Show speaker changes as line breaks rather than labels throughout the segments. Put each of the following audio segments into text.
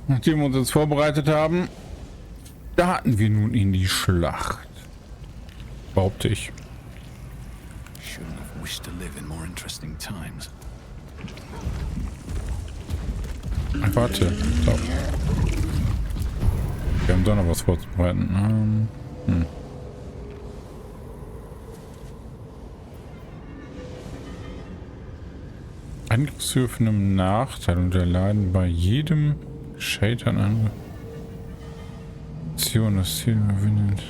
Nachdem wir uns jetzt vorbereitet haben, starten wir nun in die Schlacht. Behaupte ich. Ach, warte. So. Wir haben doch noch was vorzubereiten. Angriffswürfe im Nachteil unterladen bei jedem Scheitern an Aktion das Ziel überwindet.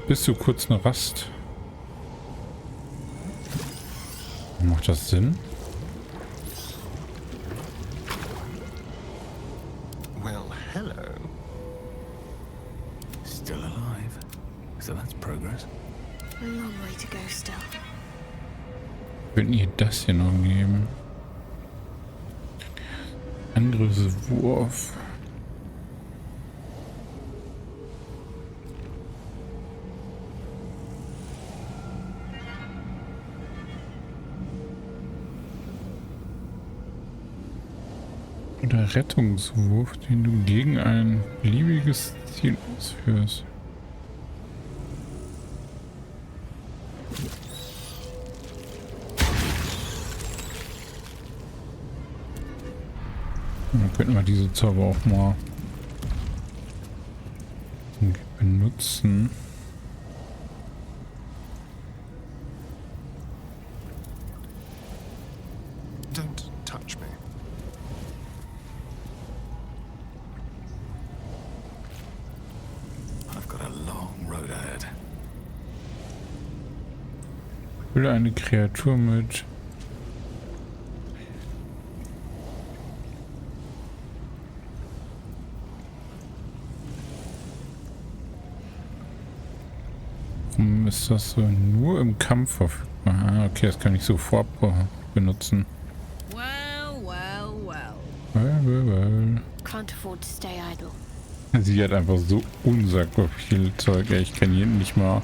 Bis zu kurz eine Rast. Macht das Sinn?
Well, hello. Still alive. So that's progress.
A long way to go still.
Könnten ihr das hier noch geben? Angriffswurf. Oder Rettungswurf, den du gegen ein beliebiges Ziel ausführst. Dann könnten wir diese Zauber auch mal benutzen.
Don't touch me. I've got a long road ahead.
Fülle eine Kreatur mit ist das so nur im Kampf verfügbar? Ah, okay, das kann ich sofort benutzen. Well.
Can't afford to stay idle.
Sie hat einfach so unsagbar viel Zeug. Ich kenne hier nicht mal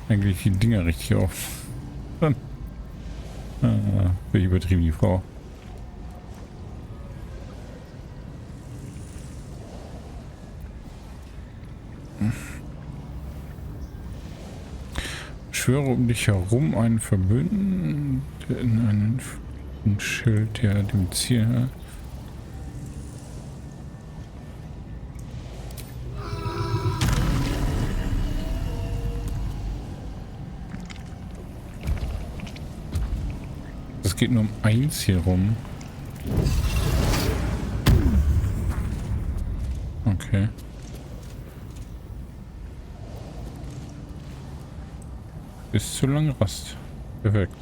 eigentlich die Dinger richtig auf. Bin ich übertrieben, die Frau. Schwöre um dich herum einen Verbündeten in ein Schild, der dem Ziel hat. Es geht nur um eins hier rum. Okay. Bis zu lange Rast. Perfekt.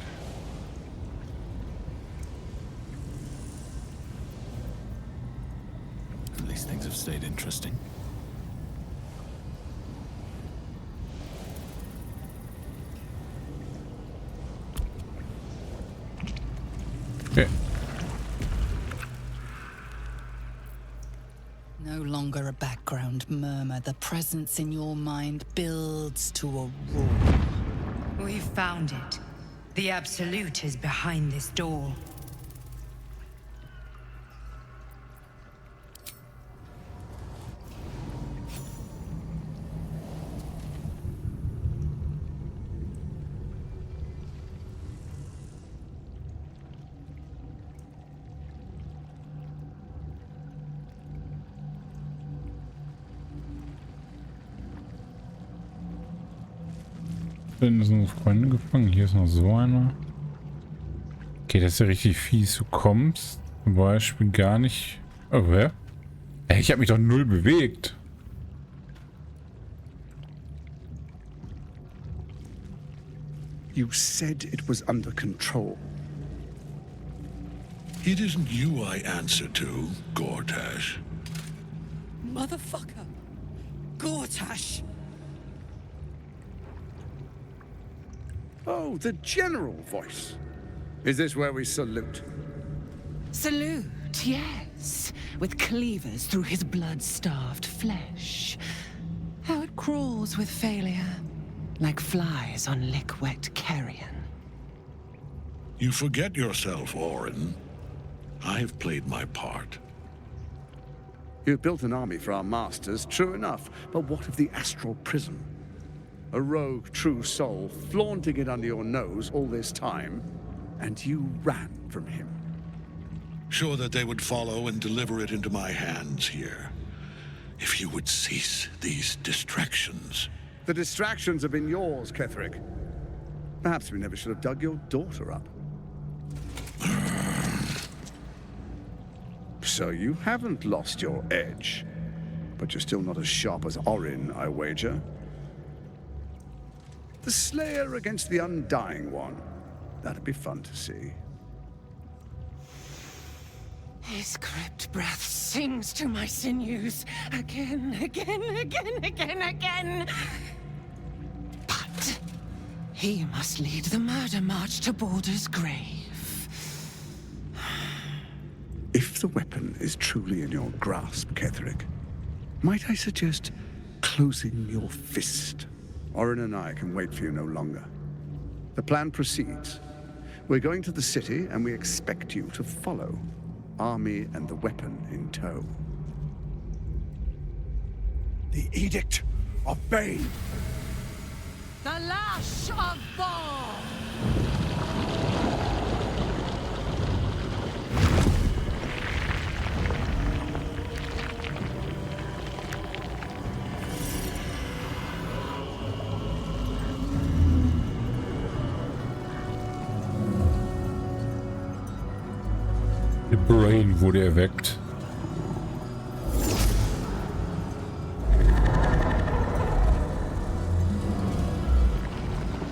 At least things have stayed interesting.
Okay.
No longer a background murmur. The presence in your mind builds to a roar.
We've found it. The Absolute is behind this door.
Sind noch Freunde gefangen. Hier ist noch so einer. Okay, das ist ja richtig fies. Du kommst zum Beispiel gar nicht. Oh, wer? Ey, ich habe mich doch null bewegt.
You said it was under control.
It isn't you I answer to, Gortash.
Motherfucker! Gortash!
Oh, the general voice. Is this where we salute?
Salute, yes. With cleavers through his blood-starved flesh. How it crawls with failure. Like flies on lick-wet carrion.
You forget yourself, Orin. I have played my part.
You've built an army for our masters, true enough. But what of the astral prism? A rogue true soul flaunting it under your nose all this time, and you ran from him.
Sure that they would follow and deliver it into my hands here. If you would cease these distractions.
The distractions have been yours, Ketherick. Perhaps we never should have dug your daughter up. So you haven't lost your edge. But you're still not as sharp as Orin, I wager. The Slayer against the Undying One. That'd be fun to see.
His crypt breath sings to my sinews again, again, again, again, again. But he must lead the murder march to Baldur's grave.
If the weapon is truly in your grasp, Ketherick, might I suggest closing your fist? Orin and I can wait for you no longer. The plan proceeds. We're going to the city, and we expect you to follow. Army and the weapon in tow.
The Edict of Bane.
The Lash of Thor!
Der Brain wurde erweckt.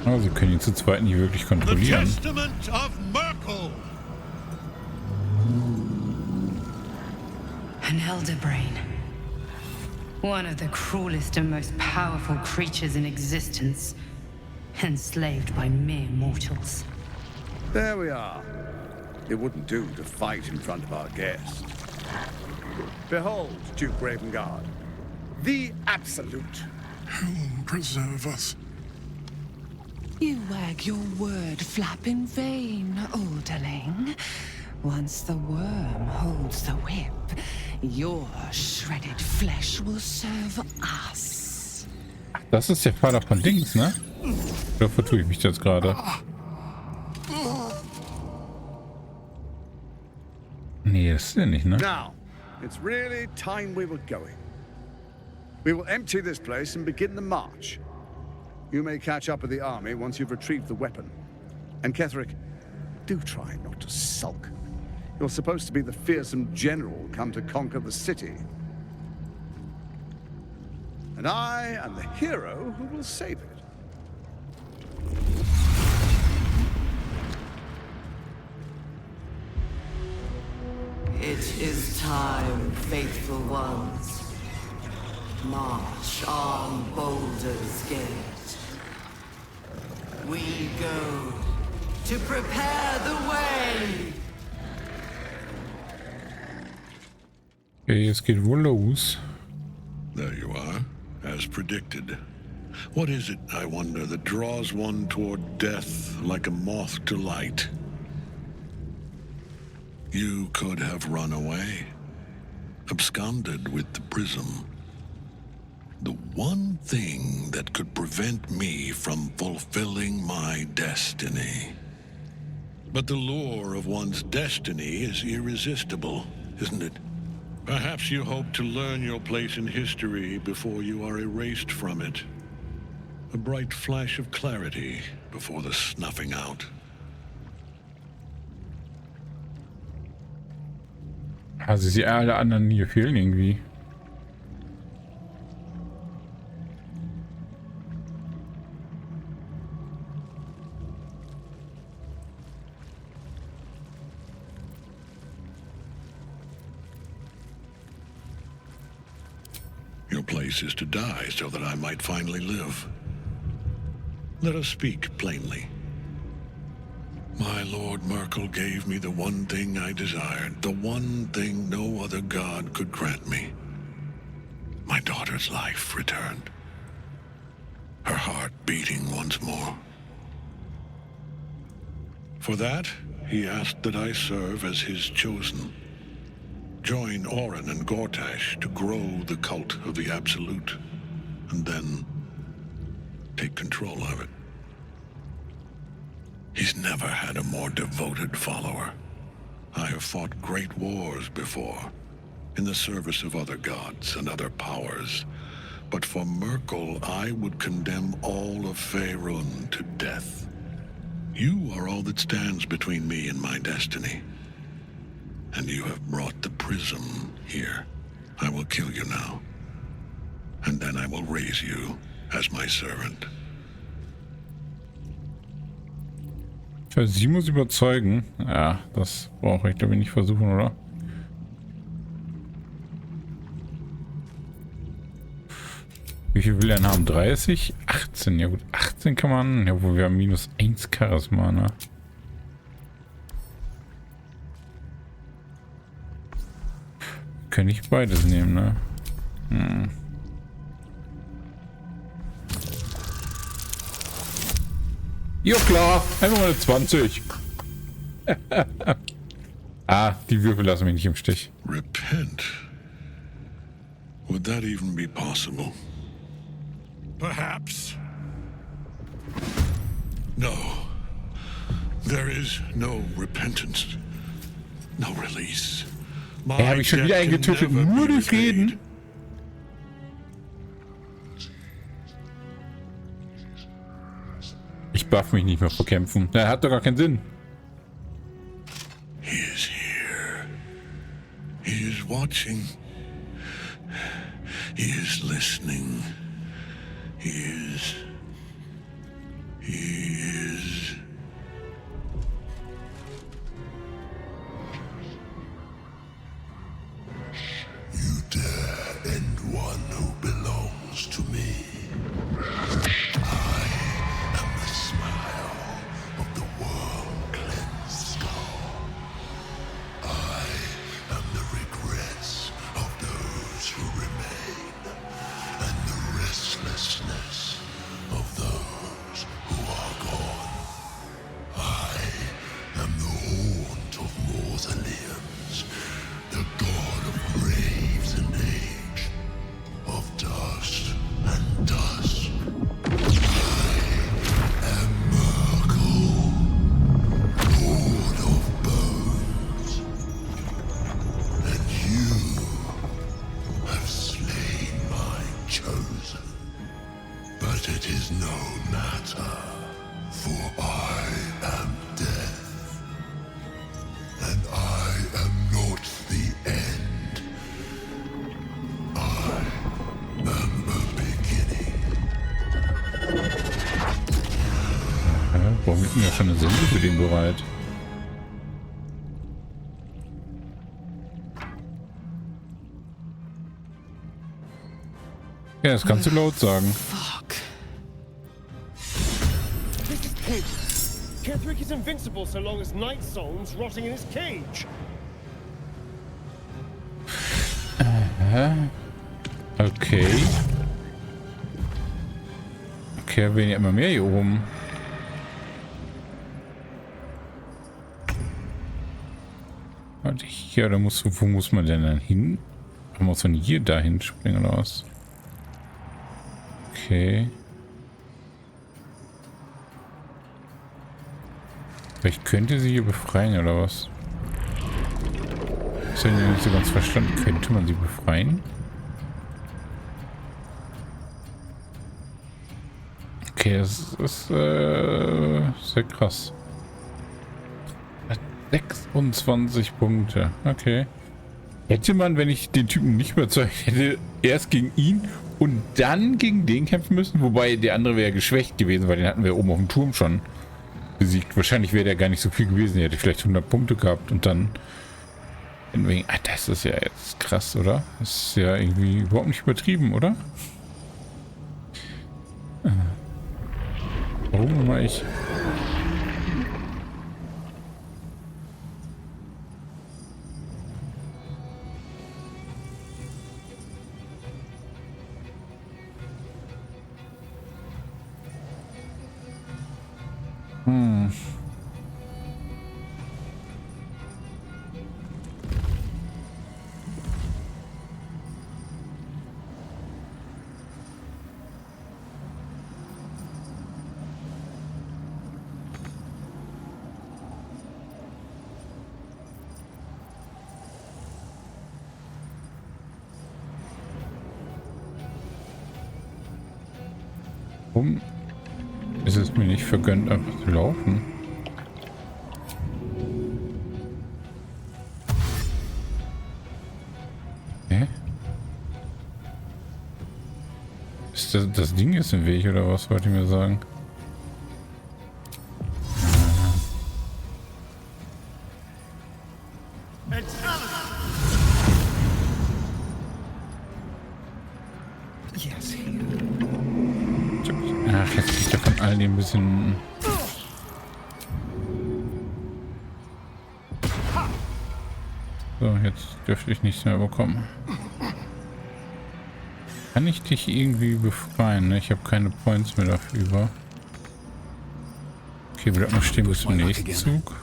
Aber sie können ihn zu zweit nicht wirklich kontrollieren.
The Testament of Myrkul.
An elder brain. One of the cruelest and most powerful creatures in existence. Enslaved by mere mortals.
There we are. It wouldn't do to fight in front of our guest. Behold, Duke Ravengard. The Absolute.
Whom preserve us?
You wag your word flap in vain, Alderling. Once the worm holds the whip, your shredded flesh will serve us.
Das ist der Vater von Dings, ne? Da vertue ich mich jetzt gerade. Nee, das ist ja nicht, ne?
Now, it's really time we were going. We will empty this place and begin the march. You may catch up with the army once you've retrieved the weapon. And Ketherick, do try not to sulk. You're supposed to be the fearsome general come to conquer the city. And I am the hero who will save it.
It is time, faithful ones. March on Baldur's Gate. We go to prepare the way.
Okay, jetzt geht wohl los.
There you are, as predicted. What is it, I wonder, that draws one toward death like a moth to light? You could have run away, absconded with the prism. The one thing that could prevent me from fulfilling my destiny. But the lure of one's destiny is irresistible, isn't it? Perhaps you hope to learn your place in history before you are erased from it. A bright flash of clarity before the snuffing out.
Also sie alle anderen hier fehlen irgendwie.
Your place is to die so that I might finally live. Let us speak plainly. My Lord Myrkul gave me the one thing I desired, the one thing no other god could grant me. My daughter's life returned. Her heart beating once more. For that, he asked that I serve as his chosen. Join Orin and Gortash to grow the cult of the Absolute, and then take control of it. He's never had a more devoted follower. I have fought great wars before, in the service of other gods and other powers. But for Myrkul, I would condemn all of Faerun to death. You are all that stands between me and my destiny. And you have brought the prism here. I will kill you now. And then I will raise you as my servant.
Sie muss überzeugen. Ja, das brauche ich glaube ich nicht versuchen, oder? Wie viel will er denn haben? 30? 18. Ja gut, 18 kann man. Ja, wo wir haben minus 1 Charisma, ne? Kann ich beides nehmen, ne? Ja klar, einfach mal eine 20. Die Würfel lassen mich nicht im Stich.
Repent? Would that even be possible?
Perhaps.
No. There is no repentance. No release.
Habe ich schon wieder eingetötet, nur durch Reden. Ich buff mich nicht mehr vor Kämpfen. Das hat doch gar keinen Sinn.
He is here. He is watching. He is listening. He is...
You dare end one who belongs to me. I am the smile of the worm-cleansed skull. I am the regrets of those who remain, and the restlessness of those who are gone. I am the haunt of mausoleums, the god of graves and age, of dust and dust. I am Myrkul, lord of bones, and you have slain my chosen. But it is no matter, for I am death, and I am not the end. I am the beginning.
Warum liegt mir ja schon eine Sünde für den bereit? Ja, das kannst du laut sagen.
Fuck.
This is Kate. Ketherick is invincible so long as Night Soul's rotting in his cage.
Okay. Okay, wir werden ja immer mehr hier oben. Warte, hier, da muss, wo muss man denn dann hin? Man muss von hier dahin springen oder was? Okay. Vielleicht könnte sie hier befreien oder was? Das habe ich nicht so ganz verstanden. Könnte man sie befreien? Okay, das ist sehr krass. 26 Punkte. Okay. Hätte man, wenn ich den Typen nicht überzeugt hätte, erst gegen ihn und dann gegen den kämpfen müssen? Wobei der andere wäre geschwächt gewesen, weil den hatten wir oben auf dem Turm schon besiegt. Wahrscheinlich wäre der gar nicht so viel gewesen. Er hätte vielleicht 100 Punkte gehabt und dann... das ist ja jetzt krass, oder? Das ist ja irgendwie überhaupt nicht übertrieben, oder? Warum immer ich? Warum ist es mir nicht vergönnt, einfach zu laufen? Hä? Ist das Ding ist im Weg oder was wollte ich mir sagen? Ach, jetzt kriegt er von all dem ein bisschen... So, jetzt dürfte ich nichts mehr bekommen. Kann ich dich irgendwie befreien? Ne? Ich habe keine Points mehr dafür über. Okay, bleib mal stehen bis zum nächsten Zug.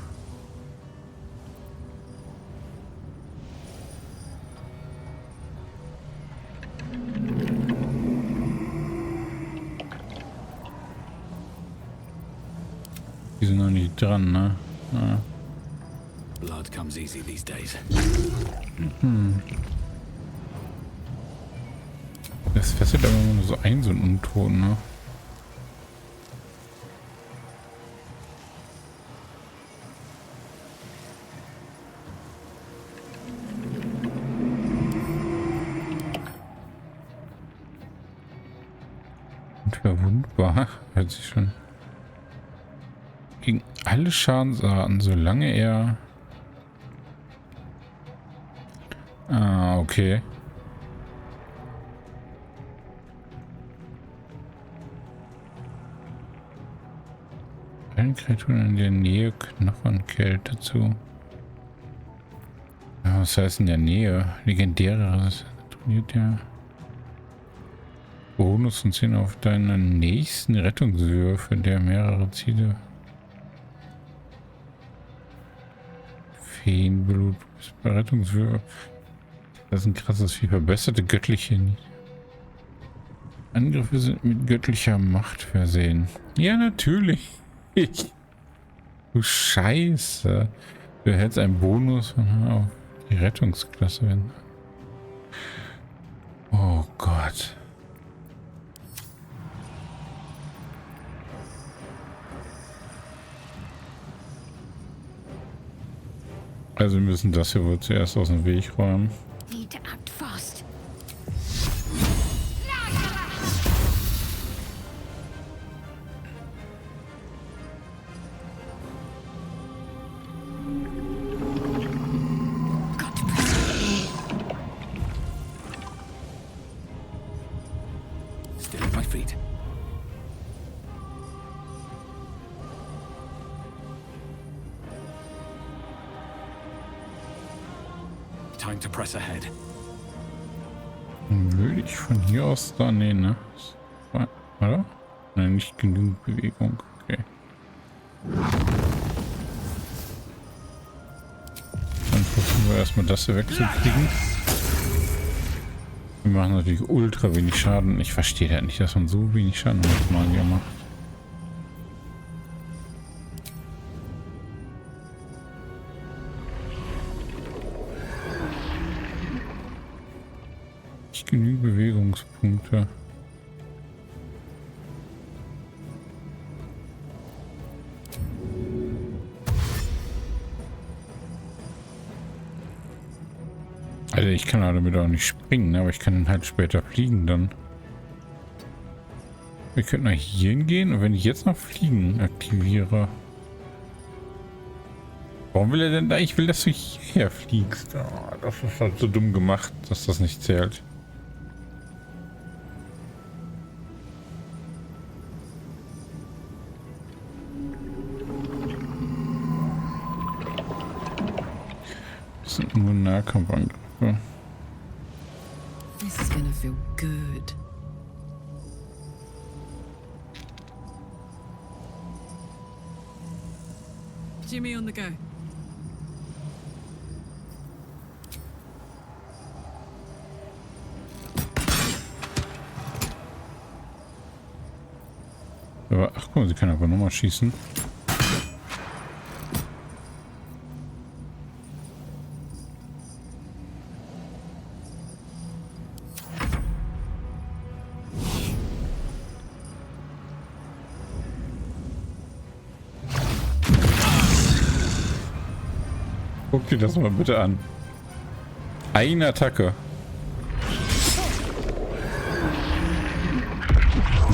Die sind noch nicht dran, ne? Ja.
Blood comes easy these days.
Das fesselt aber nur so ein Unton, ne? Unverwundbar, hört sich schon. Gegen alle Schadensarten, solange er... Ah, okay. Allen Kreaturen in der Nähe Knochenkälte zu. Ja, was heißt in der Nähe? Legendäres. Trainiert ja. Bonus und 10 auf deinen nächsten Rettungswürfe, der mehrere Ziele. Feenblut ist bei Rettungswürfe. Das ist ein krasses Vieh. Verbesserte göttliche Angriffe sind mit göttlicher Macht versehen. Ja, natürlich. Du Scheiße. Du hättest einen Bonus auf die Rettungsklasse. Oh Gott. Also wir müssen das hier wohl zuerst aus dem Weg räumen.
Need to act fast.
Still at my feet. Time to press ahead.
Würde ich von hier aus da? Nee, ne? Oder? Nein, nicht genügend Bewegung. Okay. Dann versuchen wir erstmal das hier wegzukriegen. Wir machen natürlich ultra wenig Schaden. Ich verstehe halt nicht, dass man so wenig Schaden mit Magier macht. Genügend Bewegungspunkte. Also ich kann damit auch nicht springen, aber ich kann halt später fliegen dann. Wir könnten nach hier hingehen und wenn ich jetzt noch Fliegen aktiviere. Warum will er denn da? Ich will, dass du hierher fliegst. Oh, das ist halt so dumm gemacht, dass das nicht zählt. Das sind nur Nahkampfangriffe.
This is gonna feel good. Jimmy on the go.
Aber, ach guck mal, sie kann aber nochmal schießen. Guck dir das mal bitte an. Eine Attacke.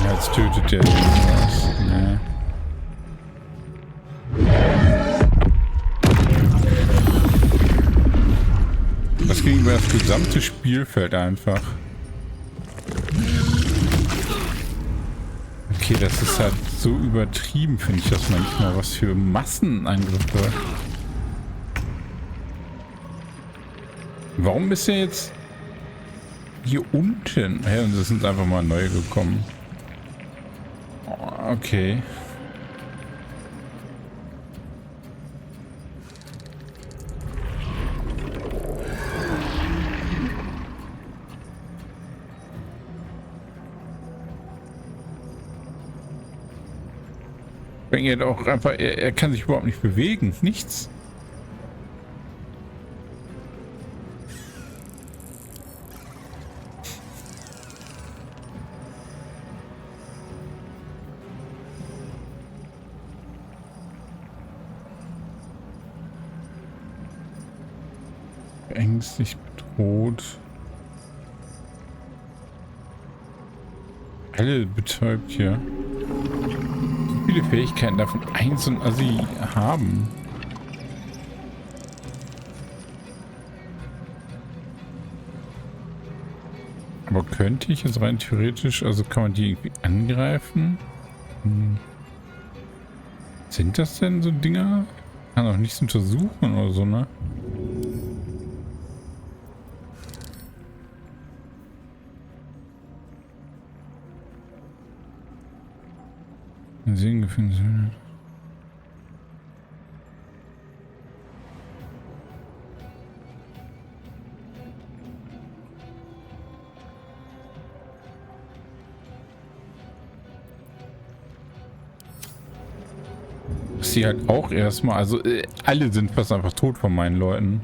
Ja, jetzt tötet der irgendwas. Nee. Das ging über das gesamte Spielfeld einfach. Okay, das ist halt so übertrieben, finde ich das manchmal. Was für Massenangriffe. Warum ist er jetzt hier unten? Ja, und es sind einfach mal neue gekommen. Okay. Er auch einfach, er kann sich überhaupt nicht bewegen, nichts. Ängstlich bedroht. Alle betäubt hier. Wie viele Fähigkeiten davon ein so ein Assi haben? Aber könnte ich jetzt rein theoretisch, also kann man die irgendwie angreifen? Sind das denn so Dinger? Kann auch nichts untersuchen oder so, ne? Sehengefühl. Sie halt auch erstmal, also alle sind fast einfach tot von meinen Leuten.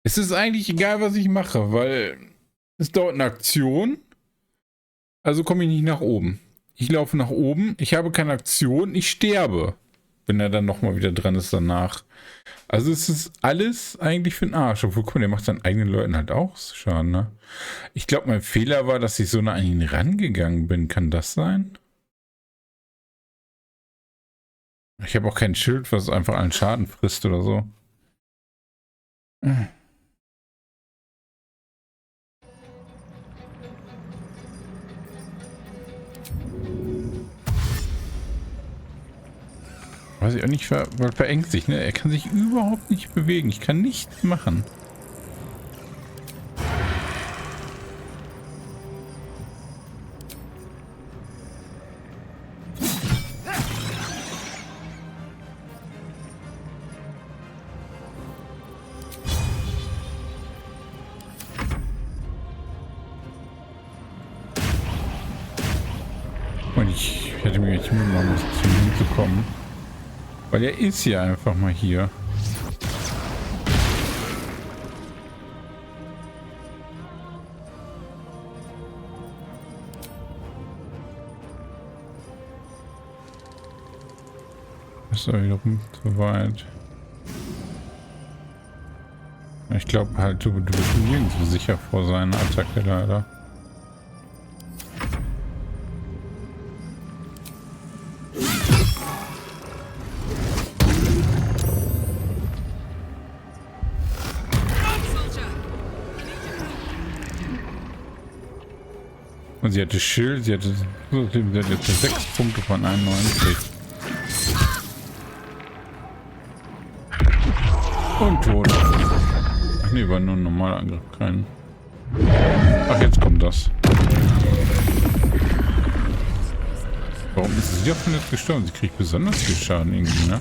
Es ist eigentlich egal, was ich mache, weil es dauert eine Aktion. Also komme ich nicht nach oben. Ich laufe nach oben, ich habe keine Aktion, ich sterbe. Wenn er dann nochmal wieder dran ist danach. Also es ist alles eigentlich für den Arsch. Obwohl, guck mal, der macht seinen eigenen Leuten halt auch Schaden, ne? Ich glaube, mein Fehler war, dass ich so nah an ihn rangegangen bin. Kann das sein? Ich habe auch kein Schild, was einfach allen Schaden frisst oder so. Weiß ich auch nicht, verängstigt, ne? Er kann sich überhaupt nicht bewegen. Ich kann nichts machen. Und ich hätte mir echt Mühe machen müssen, zu ihm zu kommen. Weil er ist ja einfach mal hier. ist aber wiederum zu weit. Ich glaube halt, du bist nirgendwo sicher vor seiner Attacke leider. Und sie hatte Schild, sie hatte 6 Punkte von 91. Und tot. Ach nee, war nur ein normaler Angriff, kein. Ach, jetzt kommt das. Warum ist sie davon jetzt gestorben? Sie kriegt besonders viel Schaden irgendwie, ne?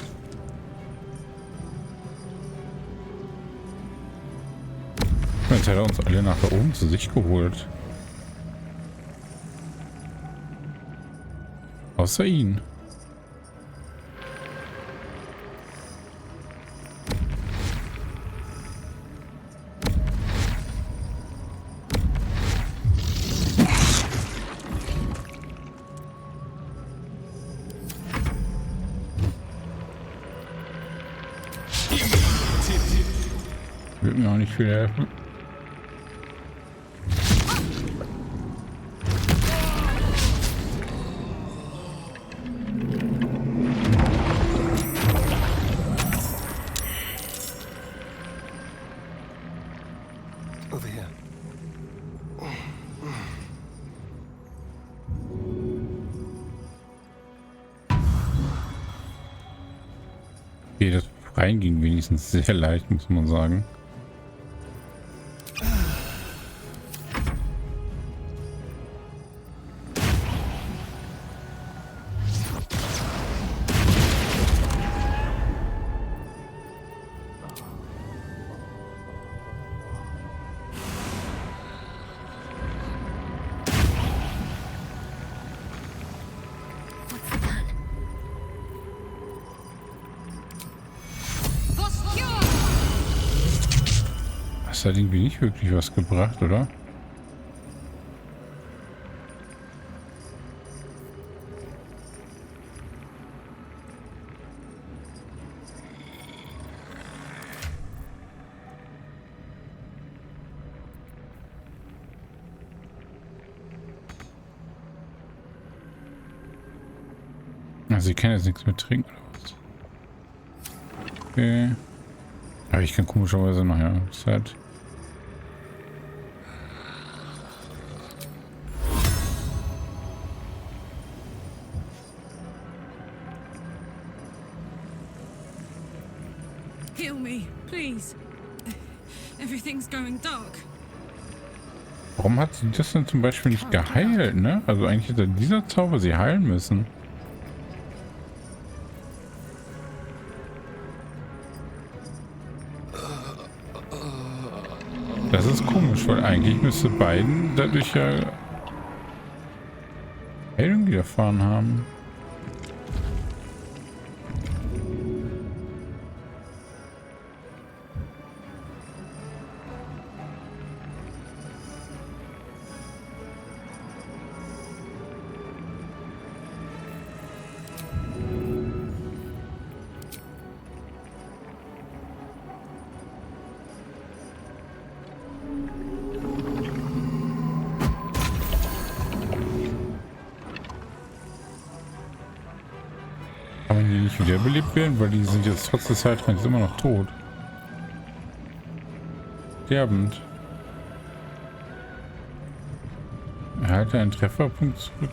Jetzt hat er uns alle nach da oben zu sich geholt. Außer ihn. Wird mir auch nicht viel helfen. Okay, das Freien ging wenigstens sehr leicht, muss man sagen. Das hat irgendwie nicht wirklich was gebracht, oder? Also ich kann jetzt nichts mehr trinken oder was? Okay. Aber ich kann komischerweise noch, ja. Zeit.
Heal me, please. Everything's going dark.
Warum hat sie das denn zum Beispiel nicht geheilt, ne? Also eigentlich hätte dieser Zauber sie heilen müssen. Das ist komisch, weil eigentlich müsste beiden dadurch ja Heilung widerfahren haben. Kann man die nicht wiederbelebt werden, weil die sind jetzt trotz des Zeitraums immer noch tot. Sterbend. Erhalte einen Trefferpunkt zurück.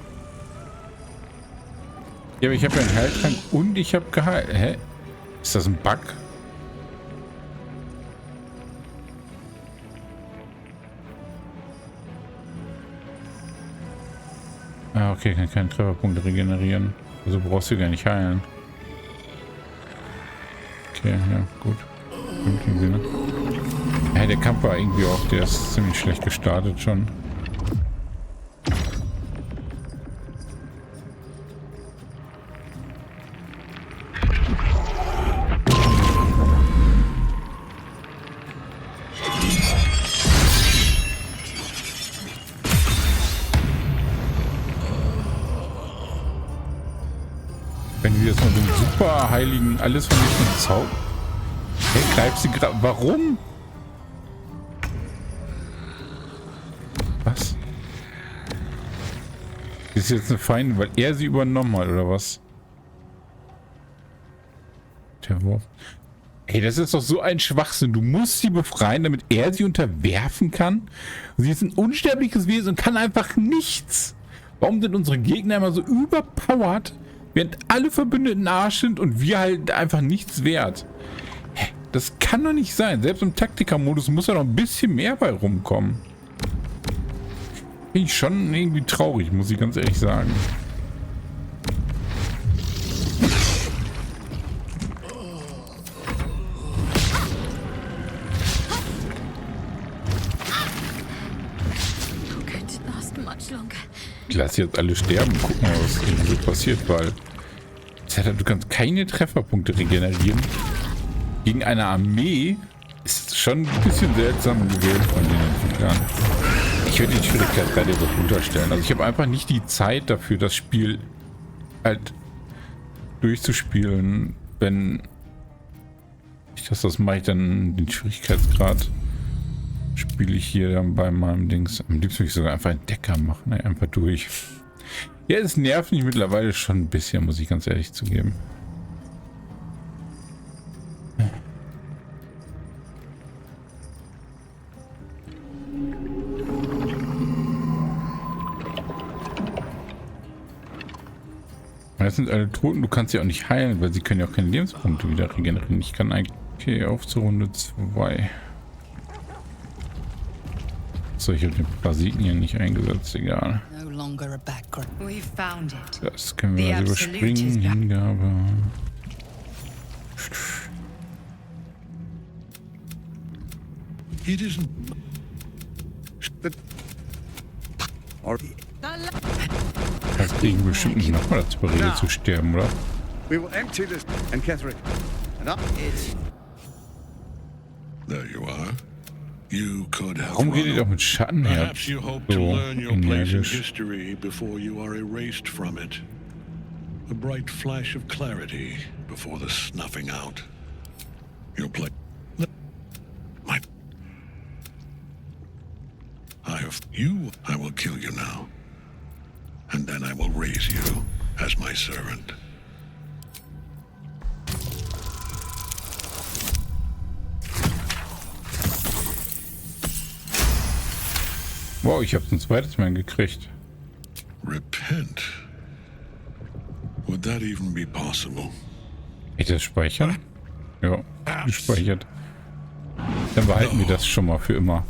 Ja, aber ich habe einen Heiltrank und ich habe geheilt. Hä? Ist das ein Bug? Ah, okay, ich kann keine Trefferpunkte regenerieren. Also brauchst du gar nicht heilen. Okay, ja, gut. Ja, der Kampf war irgendwie auch, der ist ziemlich schlecht gestartet schon. Wenn du jetzt mal so einen super heiligen, alles von mir Zauber. Hey, greifst du gerade. Warum? Was? Ist jetzt eine Feindin, weil er sie übernommen hat, oder was? Der Wurf. Ey, das ist doch so ein Schwachsinn. Du musst sie befreien, damit er sie unterwerfen kann. Sie ist ein unsterbliches Wesen und kann einfach nichts. Warum sind unsere Gegner immer so überpowered, während alle Verbündeten Arsch sind und wir halt einfach nichts wert? Hä? Das kann doch nicht sein. Selbst im Taktiker-Modus muss da noch ein bisschen mehr bei rumkommen. Bin ich schon irgendwie traurig, muss ich ganz ehrlich sagen. Ich lasse jetzt alle sterben. Guck mal, was so passiert, weil du kannst keine Trefferpunkte regenerieren. Gegen eine Armee ist schon ein bisschen seltsam gewählt von den Entwicklern. Ich würde die Schwierigkeit gerade so runterstellen. Also ich habe einfach nicht die Zeit dafür, das Spiel halt durchzuspielen. Wenn ich das mache, ich dann den Schwierigkeitsgrad spiele ich hier dann bei meinem Dings. Am liebsten würde ich sogar einfach einen Decker machen. Ne? Einfach durch. Ja, es nervt mich mittlerweile schon ein bisschen, muss ich ganz ehrlich zugeben. Jetzt sind alle Toten. Du kannst sie auch nicht heilen, weil sie können ja auch keine Lebenspunkte wieder regenerieren. Ich kann eigentlich... Okay, auf zur Runde 2. So, ich habe den Parasiten hier nicht eingesetzt, egal. Das können wir also überspringen. Hingabe. Das kriegen bestimmt nicht nochmal dazu bereit zu sterben, oder?
There you are.
Warum redet ihr doch mit Schattenherz so energisch?
History before you are erased from it. A bright flash of clarity before the snuffing out. You'll play. I will kill you now, and then I will raise you as my servant.
Wow, ich hab's ein zweites Mal gekriegt.
Repent. Would that even be possible?
Ich das speichern? Ja, gespeichert. Dann behalten wir das schon mal für immer.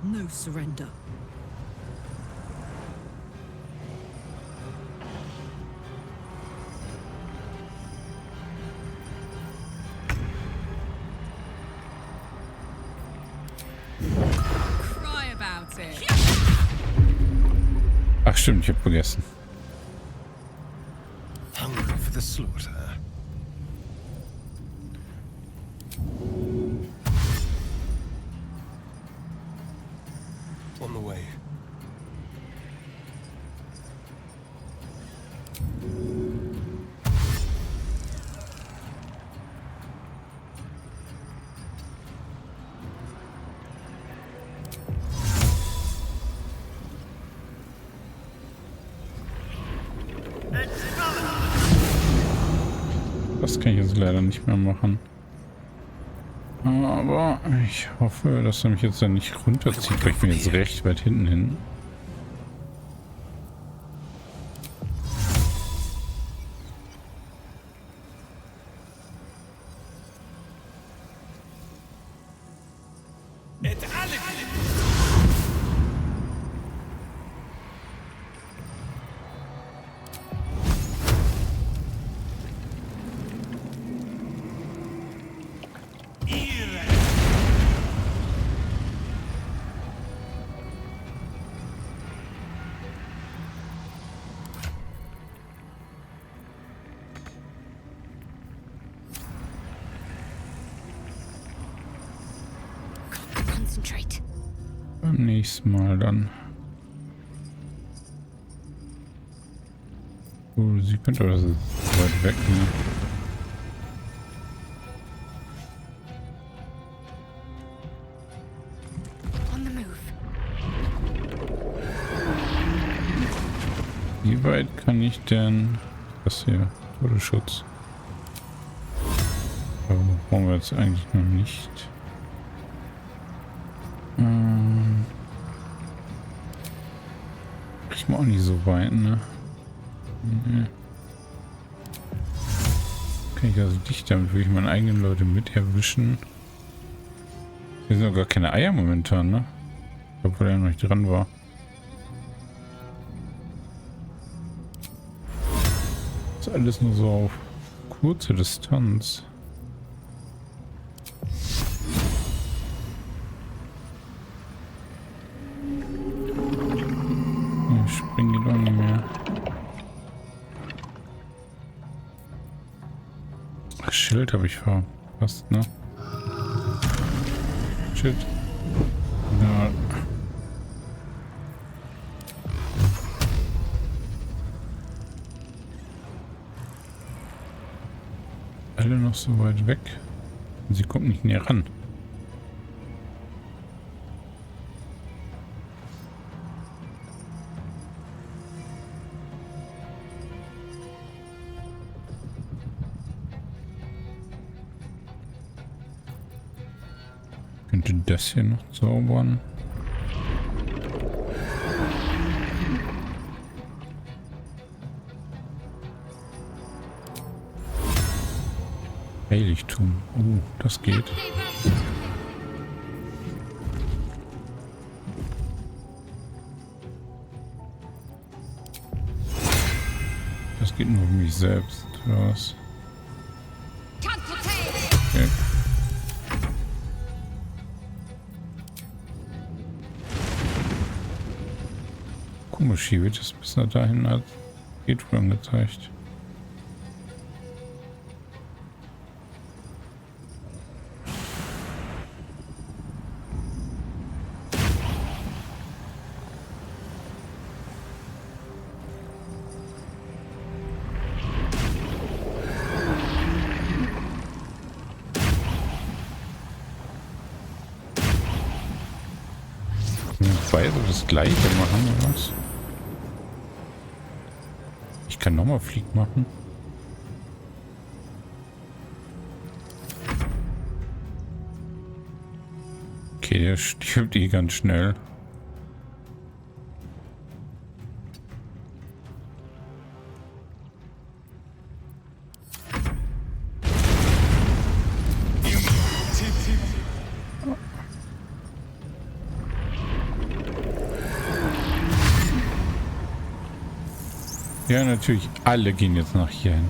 No surrender. Cry about it.
Ach stimmt, ich hab vergessen.
Hungry for the slaughter. On the way.
Das kann ich jetzt leider nicht mehr machen. Aber ich hoffe, dass er mich jetzt dann nicht runterzieht, weil ich bin jetzt recht weit hinten hin.
concentrate.
Beim nächsten Mal dann. Oh, sie könnte aber, das ist weit weg, ne?
On the move.
Wie weit kann ich denn das hier? Todesschutz. Aber brauchen wir jetzt eigentlich noch nicht. Ich mag auch nicht so weit, ne? Nee. Kann ich also dich damit würde ich meine eigenen Leute mit erwischen. Hier sind doch gar keine Eier momentan, ne? Obwohl er noch nicht dran war. Das ist alles nur so auf kurze Distanz. Springen geht auch nicht mehr. Ach, Schild habe ich verpasst, ne? Shit. Ja. Alle noch so weit weg. Sie kommt nicht näher ran. Könnte das hier noch zaubern? Heiligtum. Das geht. Das geht nur um mich selbst. Was? Okay. Komisch, hier wird es bis nach dahin als geht wohl angezeigt. Beide das gleiche machen oder was? Ich kann nochmal Flieg machen. Okay, der stirbt eh ganz schnell. Ja, natürlich. Alle gehen jetzt nach hier hin.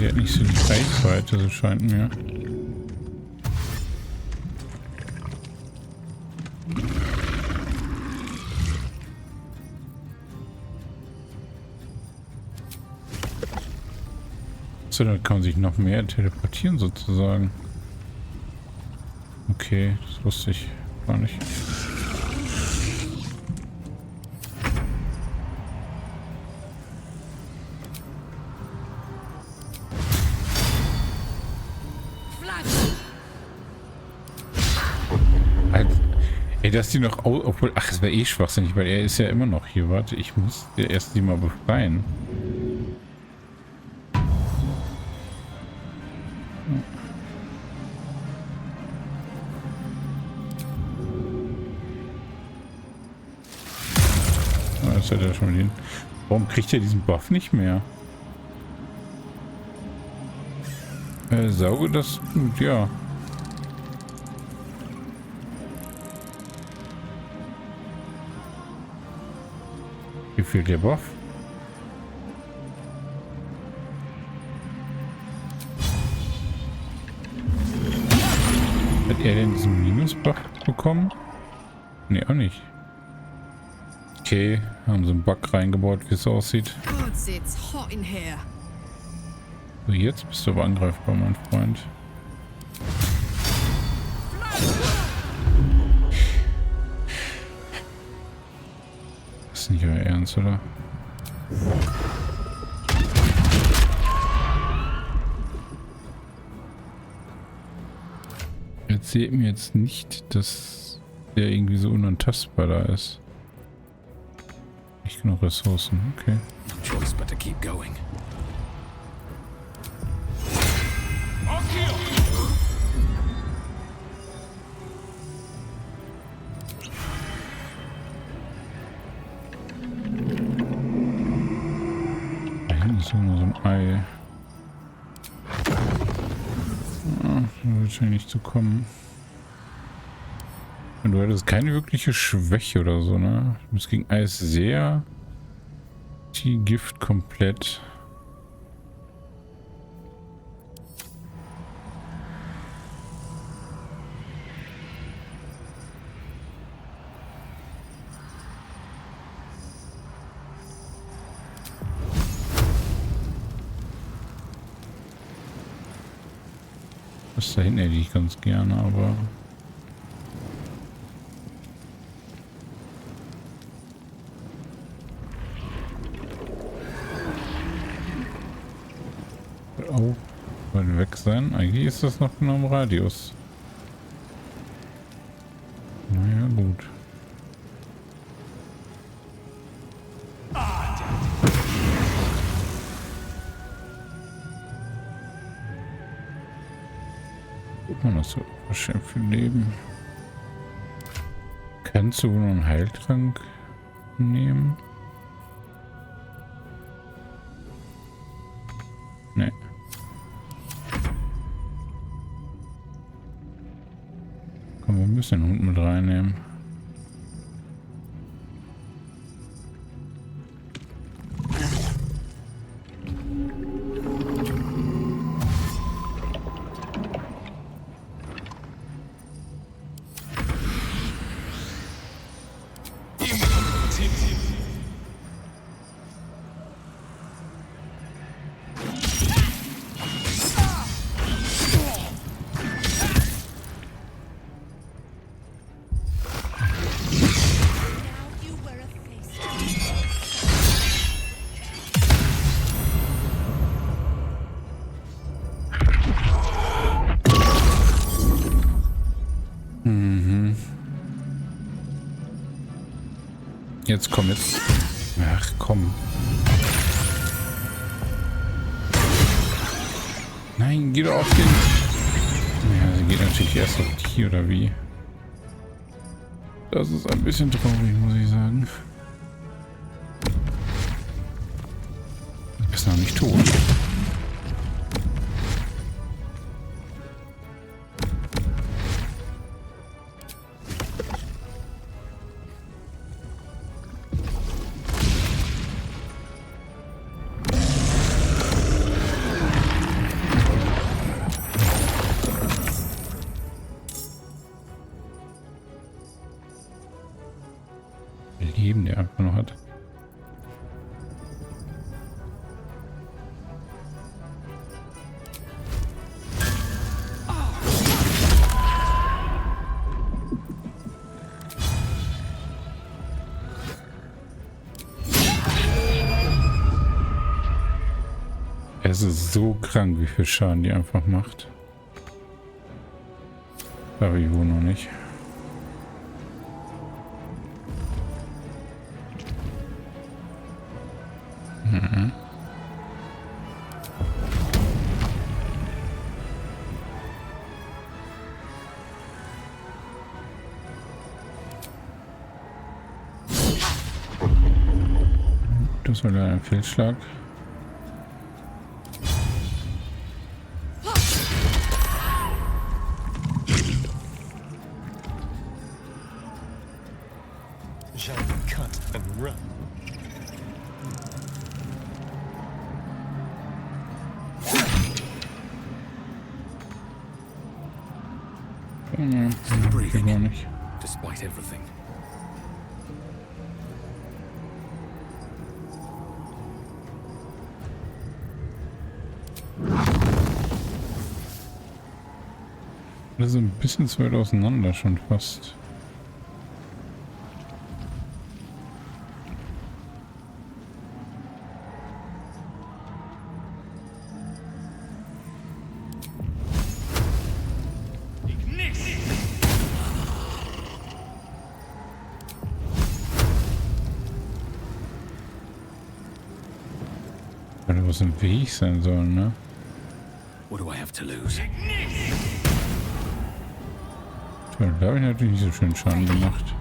Der hat nicht so die Reichweite, so scheint mir. So, dann kann man sich noch mehr teleportieren sozusagen. Okay, das wusste ich gar nicht. Ey, dass die noch... Obwohl... Ach, es wäre eh schwachsinnig, weil er ist ja immer noch hier. Warte, ich muss erst die mal befreien. Ah, das hat er schon hin. Warum kriegt er diesen Buff nicht mehr? Sauge das... Gut, ja. Wie fehlt der Buff? Hat er denn diesen Minus-Buff bekommen? Ne, auch nicht. Okay, haben sie einen Bug reingebaut, wie es aussieht. So, jetzt bist du aber angreifbar, mein Freund. Das ist nicht euer Ernst, oder? Erzählt mir jetzt nicht, dass der irgendwie so unantastbar da ist. Nicht genug Ressourcen, okay.
No choice but to keep going.
Da hinten ist nur so ein Ei. Ah, da wird schon nicht zu kommen. Und du hattest keine wirkliche Schwäche oder so, ne? Du bist gegen Eis sehr... Die Gift komplett. Das da hinten hätte ich ganz gerne, aber... Oh, wollen weg sein? Eigentlich ist das noch genau im Radius. Naja, gut. Man das so schön viel Leben. Kannst du wohl noch einen Heiltrank nehmen? Nee. Komm, wir müssen den Hund mit reinnehmen. Jetzt komm jetzt. Ach komm. Nein, geh doch auf den. Ja, sie geht natürlich erst auf die oder wie. Das ist ein bisschen traurig, muss ich sagen. Ist noch nicht tot. Leben der einfach noch hat. Es ist so krank, wie viel Schaden die einfach macht. Aber ich wohl noch nicht. Mhm. Das war leider ein Fehlschlag.
Still breathing,
Gar nicht.
despite everything.
Das ist ein bisschen zu weit auseinander schon fast. Oder was im Weg sein soll, ne?
What do I have to lose?
Da habe ich natürlich nicht so schön Schaden gemacht.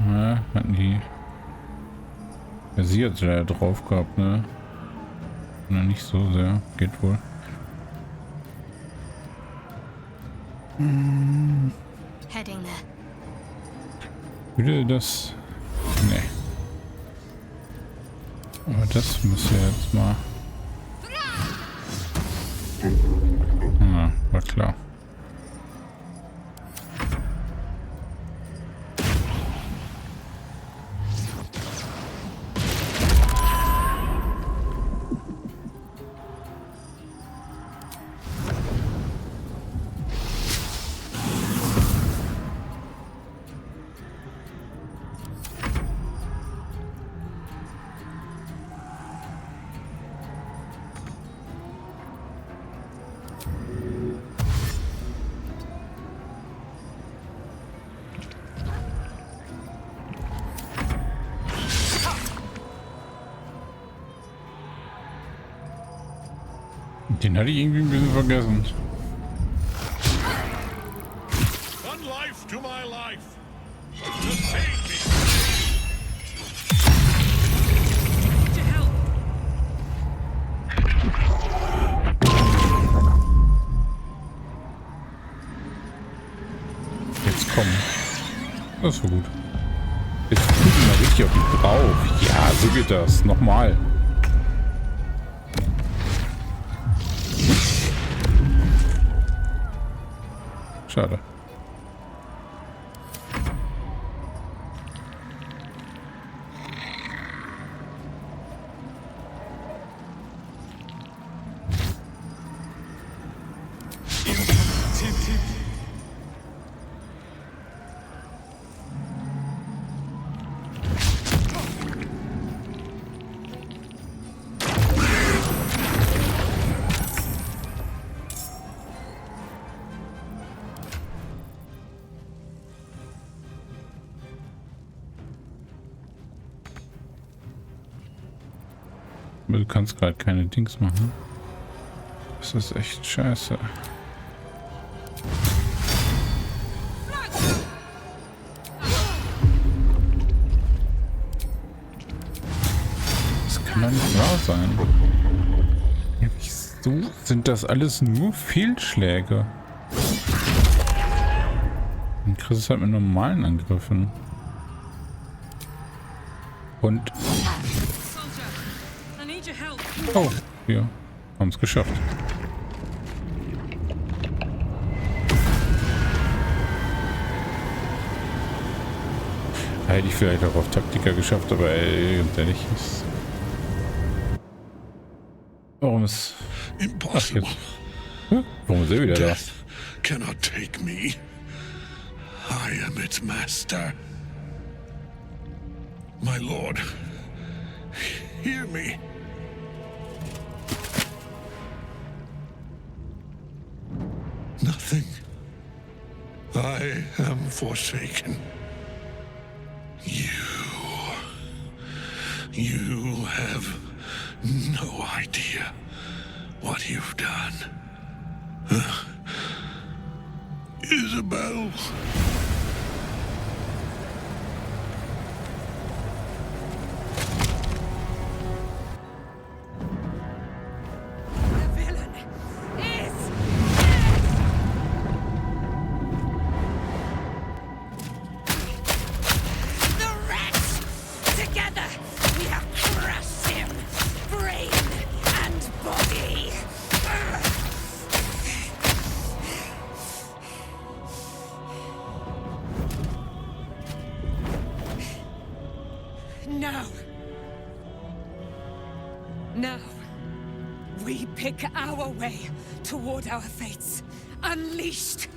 Ja, hatten die basiert da drauf gehabt, ne? Na, nicht so sehr. Geht wohl.
Heading there.
Würde das... Nee. Aber das müssen wir jetzt mal... Ah, war klar. Den hatte ich irgendwie ein bisschen vergessen.
One life to my life. To save me.
To help.
Jetzt komm. Das war gut. Jetzt gucken wir richtig auf den drauf. Ja, so geht das. Nochmal. Schade. Du kannst gerade keine Dings machen. Das ist echt scheiße. Das kann doch nicht wahr sein. Ja, wieso sind das alles nur Fehlschläge? Und Chris ist halt mit normalen Angriffen. Und... Oh, wir haben es geschafft. Hätte ich vielleicht auch auf Taktiker geschafft, aber ganz ehrlich ist... Warum ist...
Impossible.
Warum ist er wieder da?
Death cannot take me. I am its master. My lord, hear me. Nothing. I am forsaken. You have no idea what you've done. Isabel.
We pick our way toward our fates. Unleashed!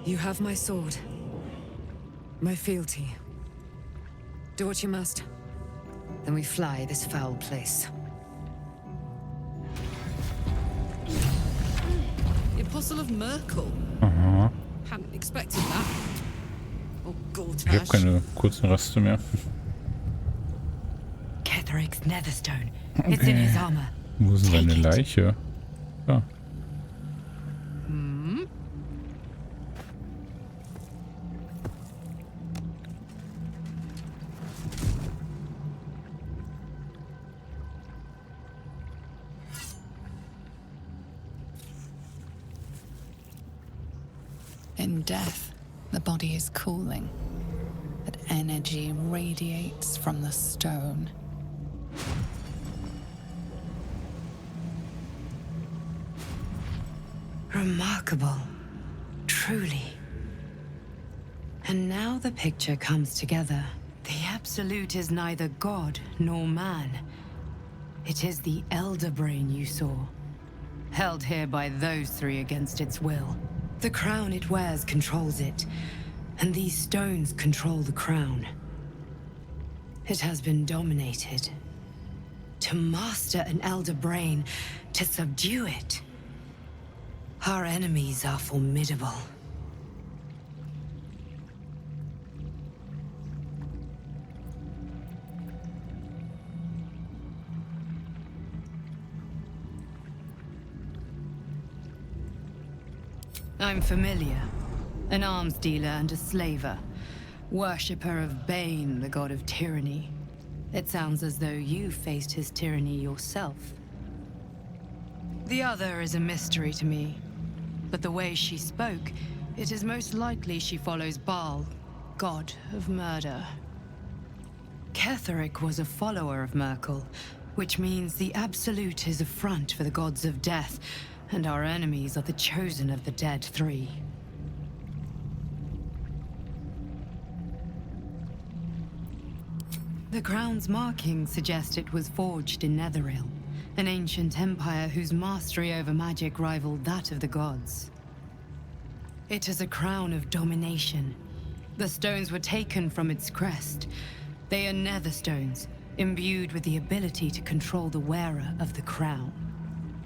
You have my sword. My fealty. Do what you must. Then we fly this foul place. The Apostle of Myrkul.
Aha.
Hadn't expected that. Oh,
Ich habe keine kurzen Raste mehr.
Ketheric's netherstone. It's in his armor.
Wo ist denn seine Leiche? Ah.
In death, the body is cooling, but energy radiates from the stone.
Remarkable. Truly. And now the picture comes together. The Absolute is neither God nor man. It is the Elder Brain you saw, held here by those three against its will. The crown it wears controls it, and these stones control the crown. It has been dominated. To master an Elder Brain, to subdue it. Our enemies are formidable. I'm familiar. An arms dealer and a slaver. Worshipper of Bane, the god of tyranny. It sounds as though you faced his tyranny yourself. The other is a mystery to me. But the way she spoke, it is most likely she follows Baal, god of murder. Ketheric was a follower of Myrkul, which means the Absolute is a front for the gods of death, and our enemies are the chosen of the dead three. The crown's markings suggest it was forged in Netherrealm, an ancient empire whose mastery over magic rivaled that of the gods. It is a crown of domination. The stones were taken from its crest. They are nether stones, imbued with the ability to control the wearer of the crown.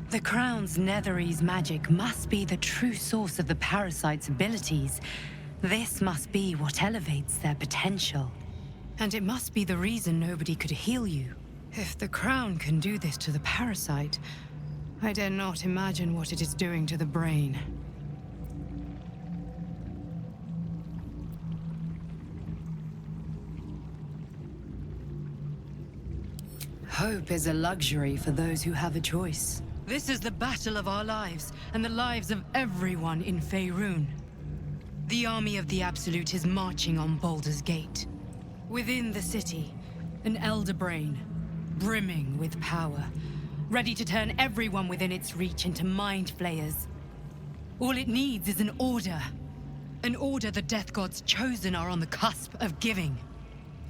The crown's Netherese magic must be the true source of the parasite's abilities. This must be what elevates their potential. And it must be the reason nobody could heal you. If the crown can do this to the parasite, I dare not imagine what it is doing to the brain. Hope is a luxury for those who have a choice. This is the battle of our lives, and the lives of everyone in Faerun. The army of the Absolute is marching on Baldur's Gate. Within the city, an Elder Brain, brimming with power, ready to turn everyone within its reach into mind flayers. All it needs is an order. An order the Death Gods chosen are on the cusp of giving.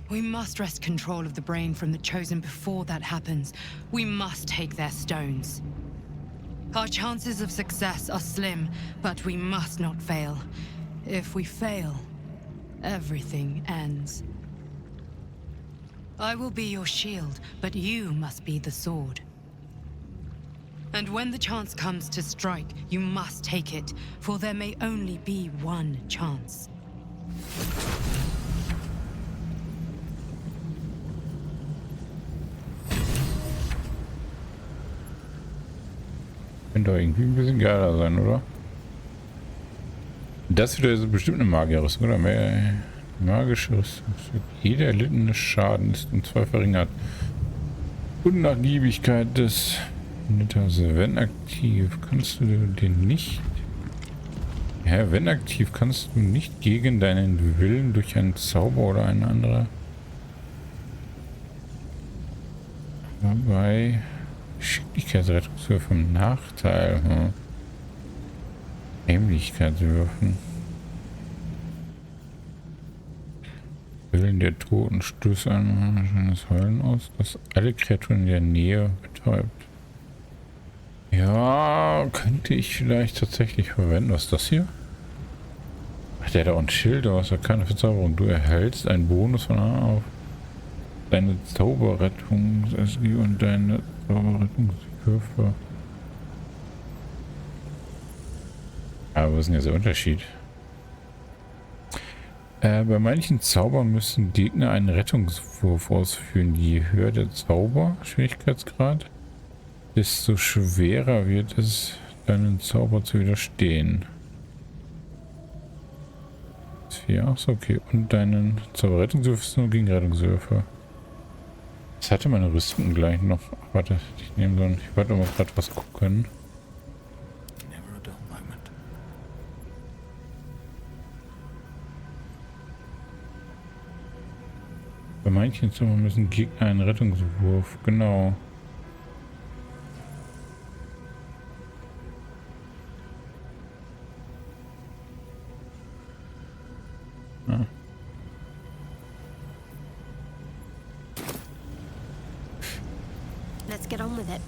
We must wrest control of the brain from the chosen before that happens. We must take their stones. Our chances of success are slim, but we must not fail. If we fail, everything ends. I will be your shield, but you must be the sword. And when the chance comes to strike, you must take it, for there may only be one chance.
Könnte doch irgendwie ein bisschen geiler sein, oder? Das wird also bestimmt eine Magierrüstung, oder? Mehr magische Rüstung. Jeder erlittene Schaden ist um 2 verringert. Unnachgiebigkeit des Nitters. Wenn aktiv, kannst du den nicht... Ja, wenn aktiv, kannst du nicht gegen deinen Willen durch einen Zauber oder eine andere... Dabei... Geschicklichkeitsrettungswürfe im Nachteil. Ähnlichkeitswürfen. Willen der Toten stößt ein schönes Heulen aus, das alle Kreaturen in der Nähe betäubt. Ja, könnte ich vielleicht tatsächlich verwenden. Was ist das hier? Ach, der hat auch ein Schild aus, keine Verzauberung. Du erhältst einen Bonus von A auf deine Zauberrettungs-SG und deine Zauberrettungswürfe. Aber was ist denn jetzt der Unterschied? Bei manchen Zaubern müssen Gegner einen Rettungswurf ausführen. Je höher der Zauber, Schwierigkeitsgrad, desto schwerer wird es, deinen Zauber zu widerstehen. 4, achso, okay. Und deinen Zauberrettungswurf ist nur gegen Rettungswürfe. Das hatte meine Rüstung gleich noch. Ach, warte, ich nehme so ein. Ich wollte mal gerade was gucken. Bei manchen Zimmern müssen Gegner einen Rettungswurf, genau. Ah.
Let's get on with it.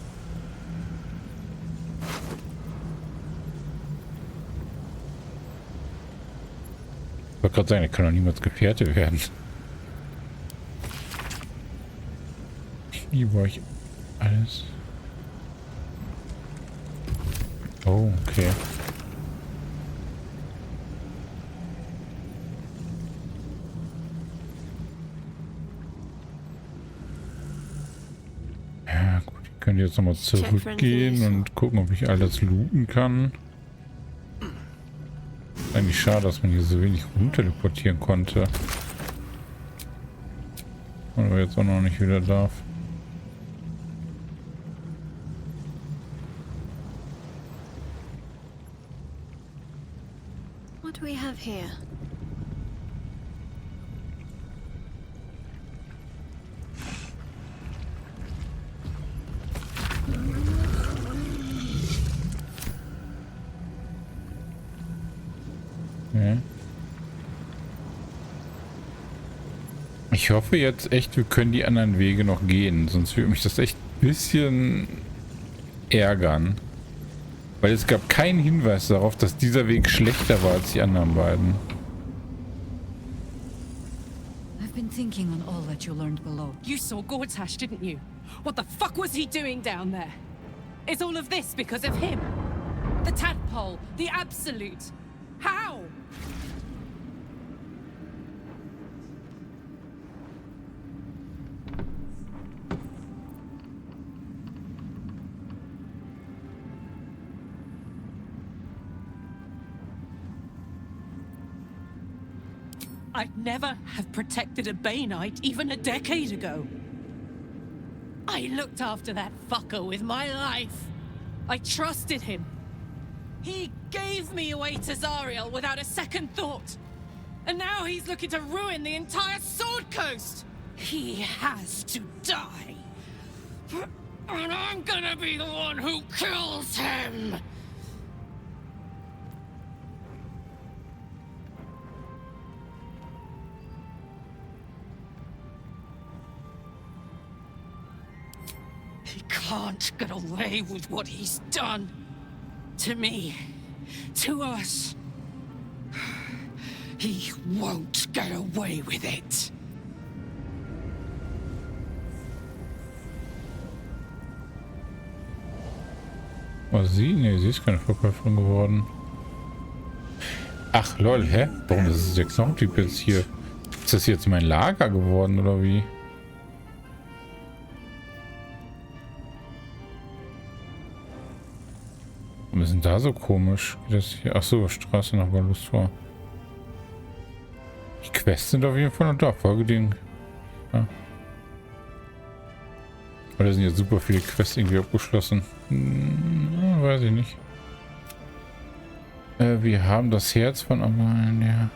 Ich wollte gerade sagen, er kann doch niemals Gefährte werden. Ich liebe euch alles. Oh, okay. Ja gut, ich könnte jetzt nochmal zurückgehen und gucken, ob ich alles looten kann. Eigentlich schade, dass man hier so wenig rumteleportieren konnte. Aber jetzt auch noch nicht wieder darf.
What do we have here?
Ja. Ich hoffe jetzt echt, wir können die anderen Wege noch gehen, sonst würde mich das echt ein bisschen ärgern. Weil es gab keinen Hinweis darauf, dass dieser Weg schlechter war als die anderen beiden.
I've been thinking on all that you learned below.
You saw Gortash, didn't you? What the fuck was he doing down there? Is all of this because of him? The tadpole, the absolute. How? I'd never have protected a Bainite even a decade ago. I looked after that fucker with my life. I trusted him. He gave me away to Zariel without a second thought. And now he's looking to ruin the entire Sword Coast. He has to die. And I'm gonna be the one who kills him. He can't get away with what he's done. To me. To us. He won't get away with it.
Was sie? Ne, sie ist keine Verkäuferin geworden. Ach lol, hä? Warum ist der Knochentyp jetzt hier? Ist das jetzt mein Lager geworden oder wie? Warum ist denn da so komisch? Das hier? Ach so, Straße nach Baldur. Die Quests sind auf jeden Fall noch da. Folge den. Ja. Oder sind jetzt super viele Quests irgendwie abgeschlossen? Weiß ich nicht. Wir haben das Herz von Amal, ja.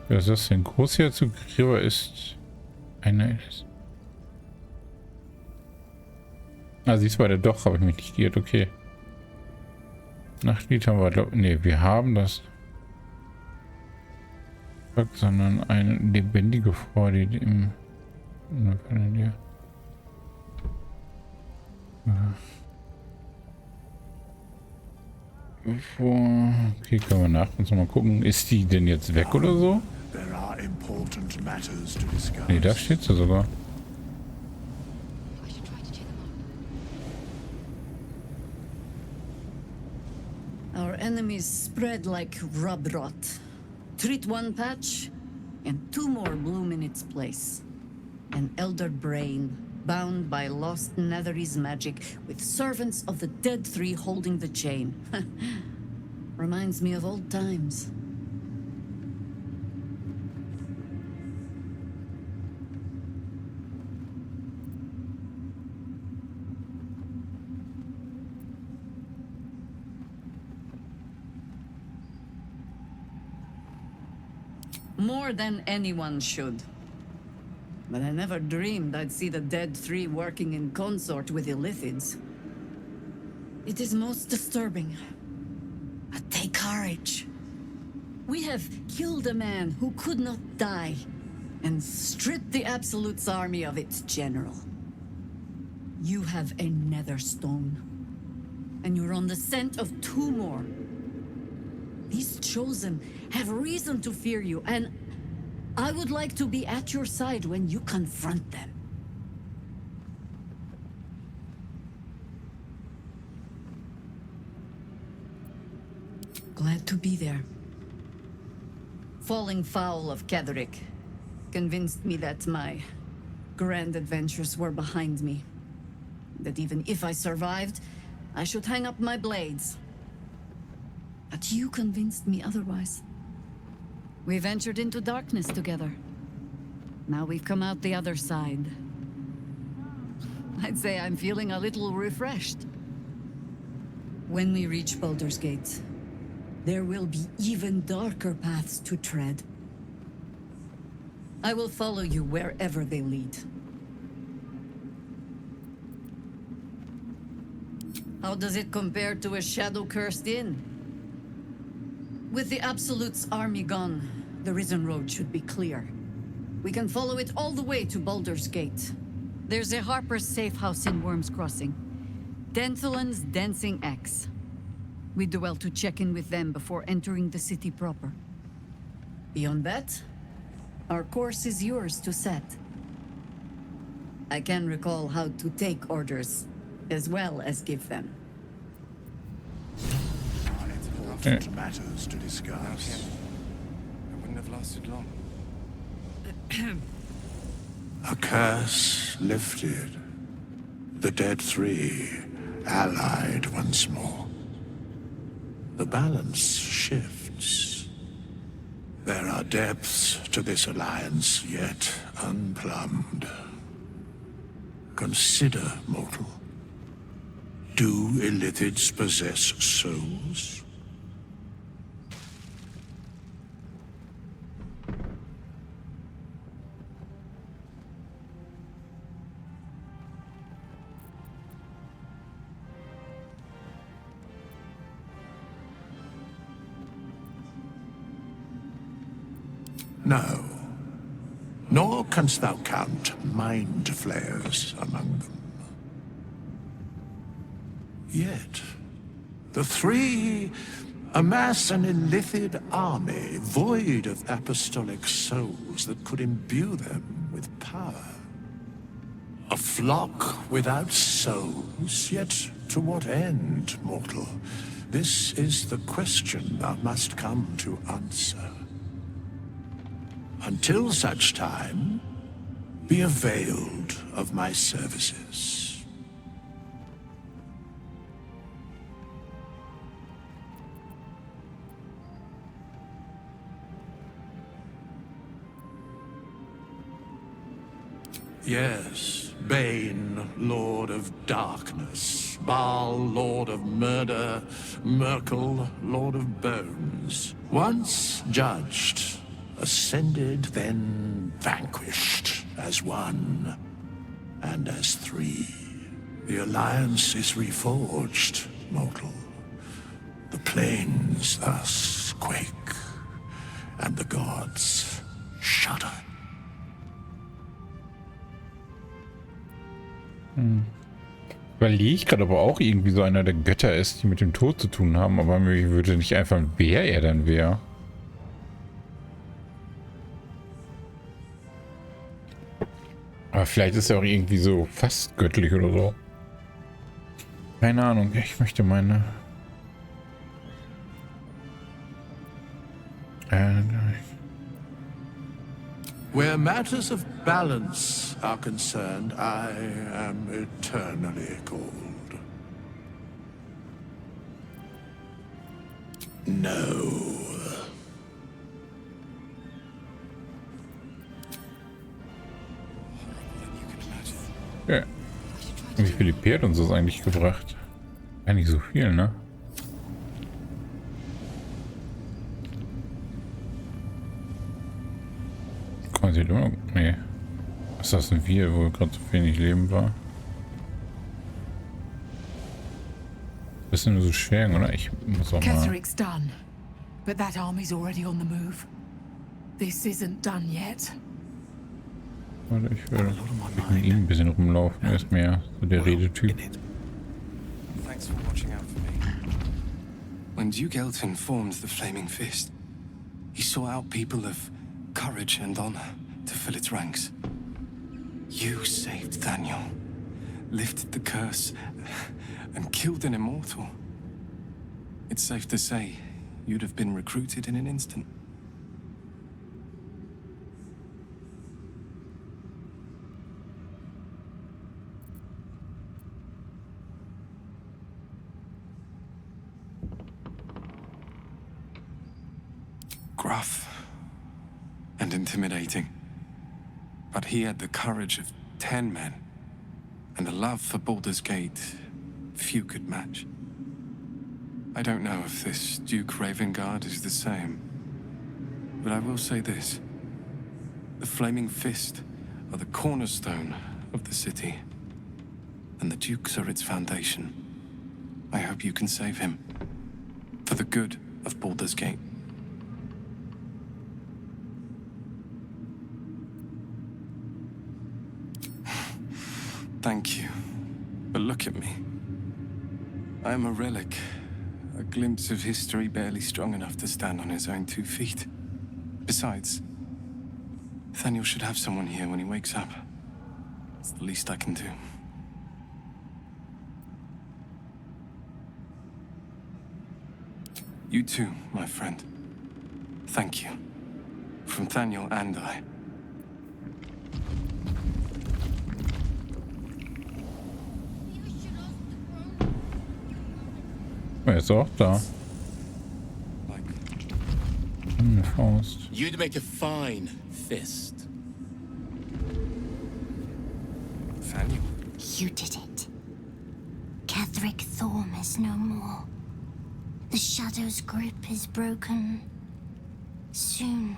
Wer ist das denn? Großherzog Gräber ist eine... Ah, siehst du, doch, habe ich mich nicht geirrt, okay. Nachtlied haben wir, ne, wir haben das... sondern eine lebendige Frau, die im... Okay, können wir nach uns mal gucken. Ist die denn jetzt weg oder so? Ne, da steht sie sogar.
Our enemies spread like rub rot. Treat one patch, and two more bloom in its place. An elder brain, bound by lost Netherese magic, with servants of the dead three holding the chain. Reminds me of old times. More than anyone should. But I never dreamed I'd see the dead three working in consort with Illithids. It is most disturbing. But take courage. We have killed a man who could not die, and stripped the Absolute's army of its general. You have a nether stone, and you're on the scent of two more. These chosen have reason to fear you, and I would like to be at your side when you confront them. Glad to be there. Falling foul of Ketheric convinced me that my grand adventures were behind me. That even if I survived, I should hang up my blades. But you convinced me otherwise. We ventured into darkness together. Now we've come out the other side. I'd say I'm feeling a little refreshed. When we reach Baldur's Gate, there will be even darker paths to tread. I will follow you wherever they lead. How does it compare to a shadow-cursed inn? With the Absolute's army gone, the Risen Road should be clear. We can follow it all the way to Baldur's Gate. There's a Harper's safe house in Worm's Crossing. Denthalen's Dancing Axe. We'd do well to check in with them before entering the city proper. Beyond that, our course is yours to set. I can recall how to take orders, as well as give them.
Important matters to discuss.
I wouldn't have lasted long.
A curse lifted. The dead three allied once more. The balance shifts. There are depths to this alliance yet unplumbed. Consider, mortal. Do Illithids possess souls? No, nor canst thou count mind flayers among them. Yet, the three amass an Illithid army void of apostolic souls that could imbue them with power. A flock without souls, yet to what end, mortal? This is the question thou must come to answer. Until such time, be availed of my services. Yes, Bane, Lord of Darkness, Baal, Lord of Murder, Myrkul, Lord of Bones. Once judged, ascended, then vanquished as one and as three. The alliance is reforged, mortal. The plains thus quake, and the gods shudder.
Überlege ich gerade, aber auch irgendwie so einer der Götter ist, die mit dem Tod zu tun haben, aber mir würde nicht einfach, wer er dann wäre. Aber vielleicht ist er auch irgendwie so fast göttlich oder so. Keine Ahnung, ich möchte meine...
Where matters of balance are concerned, I am eternally cold. No.
Ja. Wie viele Pferd uns das eigentlich gebracht? Eigentlich so viel, ne? Quasi immer. Nee. Was ist das denn wir, wo gerade so wenig Leben war? Bisschen nur so schwer, oder? Ich muss auch mal.
Ketheric's done, but that army's already on the move. This isn't done yet.
Warte, ich will mit ihm ein bisschen rumlaufen. Er ist mehr so der Redetyp.
Thanks for watching out for me. When Duke Elton formed the Flaming Fist, he sought out people of courage and honor to fill its ranks. You saved Daniel, lifted the curse, and killed an immortal. It's safe to say you'd have been recruited in an instant. Gruff and intimidating, but he had the courage of 10 men and a love for Baldur's Gate few could match. I don't know if this Duke Ravengard is the same, but I will say this. The Flaming Fist are the cornerstone of the city, and the Dukes are its foundation. I hope you can save him, for the good of Baldur's Gate. Thank you, but look at me. I am a relic, a glimpse of history barely strong enough to stand on his own 2 feet. Besides, Nathaniel should have someone here when he wakes up. It's the least I can do. You too, my friend. Thank you. From Nathaniel and I.
Er ist auch da. Eine Faust.
You'd make a fine fist.
Nathaniel?
You did it. Ketheric Thorm is no more. The Shadow's grip is broken. Soon,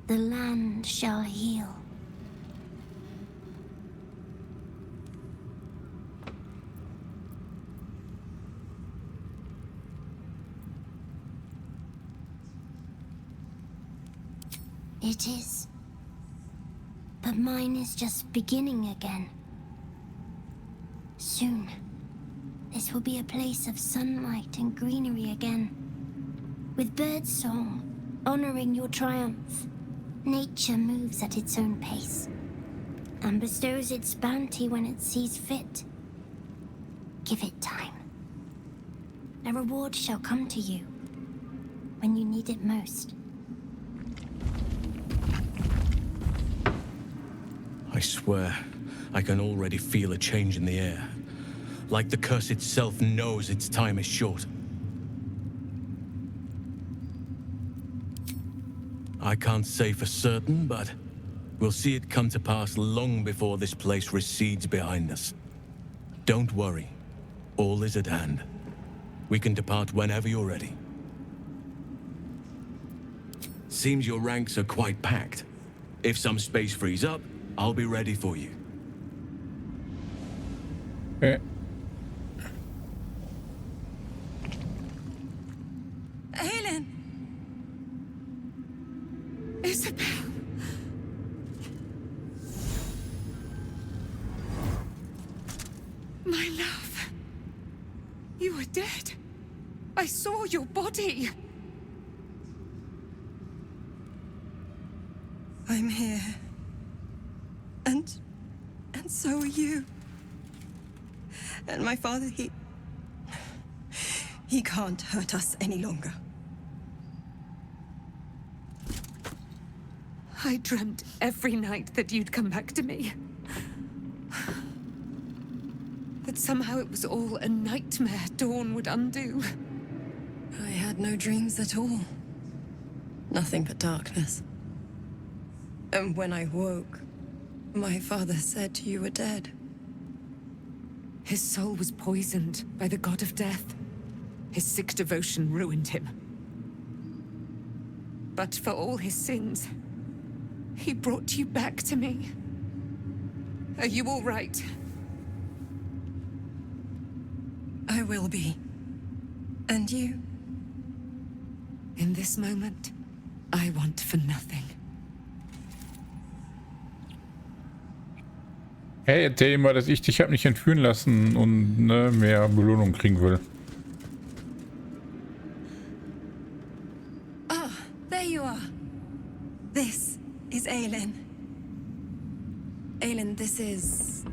the land shall heal. It is. But mine is just beginning again. Soon, this will be a place of sunlight and greenery again. With birdsong, honoring your triumph, nature moves at its own pace and bestows its bounty when it sees fit. Give it time. A reward shall come to you when you need it most.
I swear, I can already feel a change in the air. Like the curse itself knows its time is short. I can't say for certain, but we'll see it come to pass long before this place recedes behind us. Don't worry. All is at hand. We can depart whenever you're ready. Seems your ranks are quite packed. If some space frees up, I'll be ready for you.
Okay.
Helen! Isabel! My love. You were dead. I saw your body.
I'm here. And so are you. And my father, he can't hurt us any longer.
I dreamt every night that you'd come back to me. That somehow it was all a nightmare Dawn would undo.
I had no dreams at all. Nothing but darkness. And when I woke, my father said you were dead.
His soul was poisoned by the god of death. His sick devotion ruined him. But for all his sins, he brought you back to me. Are you all right?
I will be. And you?
In this moment, I want for nothing.
Hey, erzähl ihm mal, dass ich dich hab nicht entführen lassen und ne, mehr Belohnung kriegen will.
Ah, there you are. This is Aelin. Aelin, this is...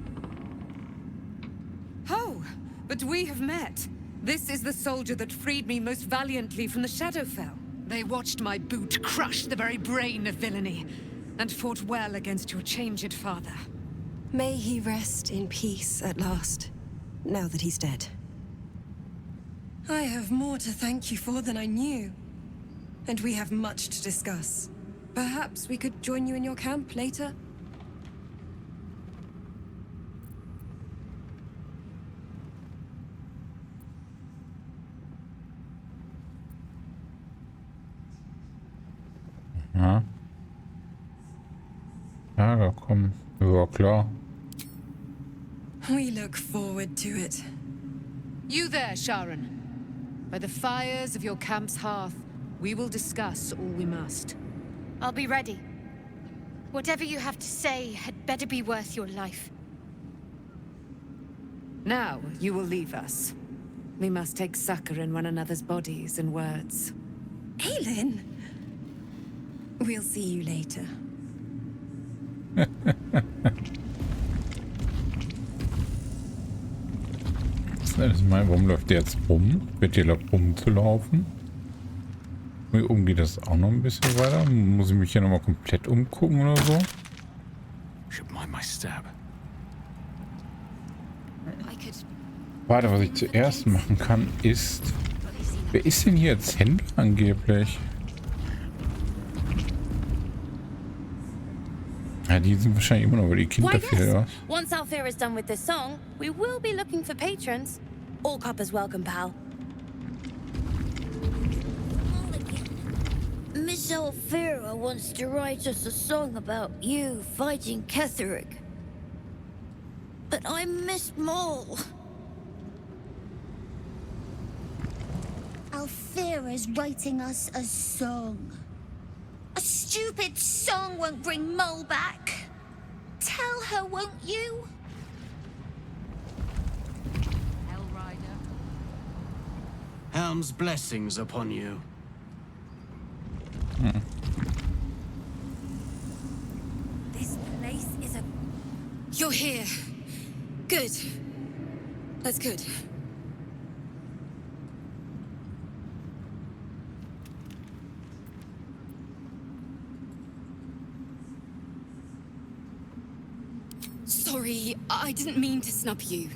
Oh, but we have met. This is the soldier that freed me most valiantly from the Shadowfell. They watched my boot crush the very brain of villainy, and fought well against your changed father.
May he rest in peace at last, now that he's dead. I have more to thank you for than I knew. And we have much to discuss. Perhaps we could join you in your camp later?
Ja. Ja, komm. Ja, klar.
We look forward to it.
You there, Sharon. By the fires of your camp's hearth, we will discuss all we must.
I'll be ready. Whatever you have to say had better be worth your life.
Now, you will leave us. We must take succor in one another's bodies and words.
Aelin! We'll see you later.
Ich meine, warum läuft der jetzt rum? Wird hier rumzulaufen? Hier oben geht das auch noch ein bisschen weiter. Muss ich mich hier nochmal komplett umgucken oder so? Warte, was ich zuerst machen kann, ist... Wer ist denn hier jetzt Händler angeblich? Ja, die sind wahrscheinlich immer noch über die Kinder viel aus.
Once Alfira is done with this song, we will be looking for patrons. All coppers welcome, pal. Miss Alfira wants to write us a song about you fighting Ketherick. But I miss Maul.
Alfira's writing us a song. A stupid song won't bring Mole back. Tell her, won't you?
Helm's blessings upon you.
This place is a...
You're here. Good. That's good. Sorry, I didn't mean to snub you.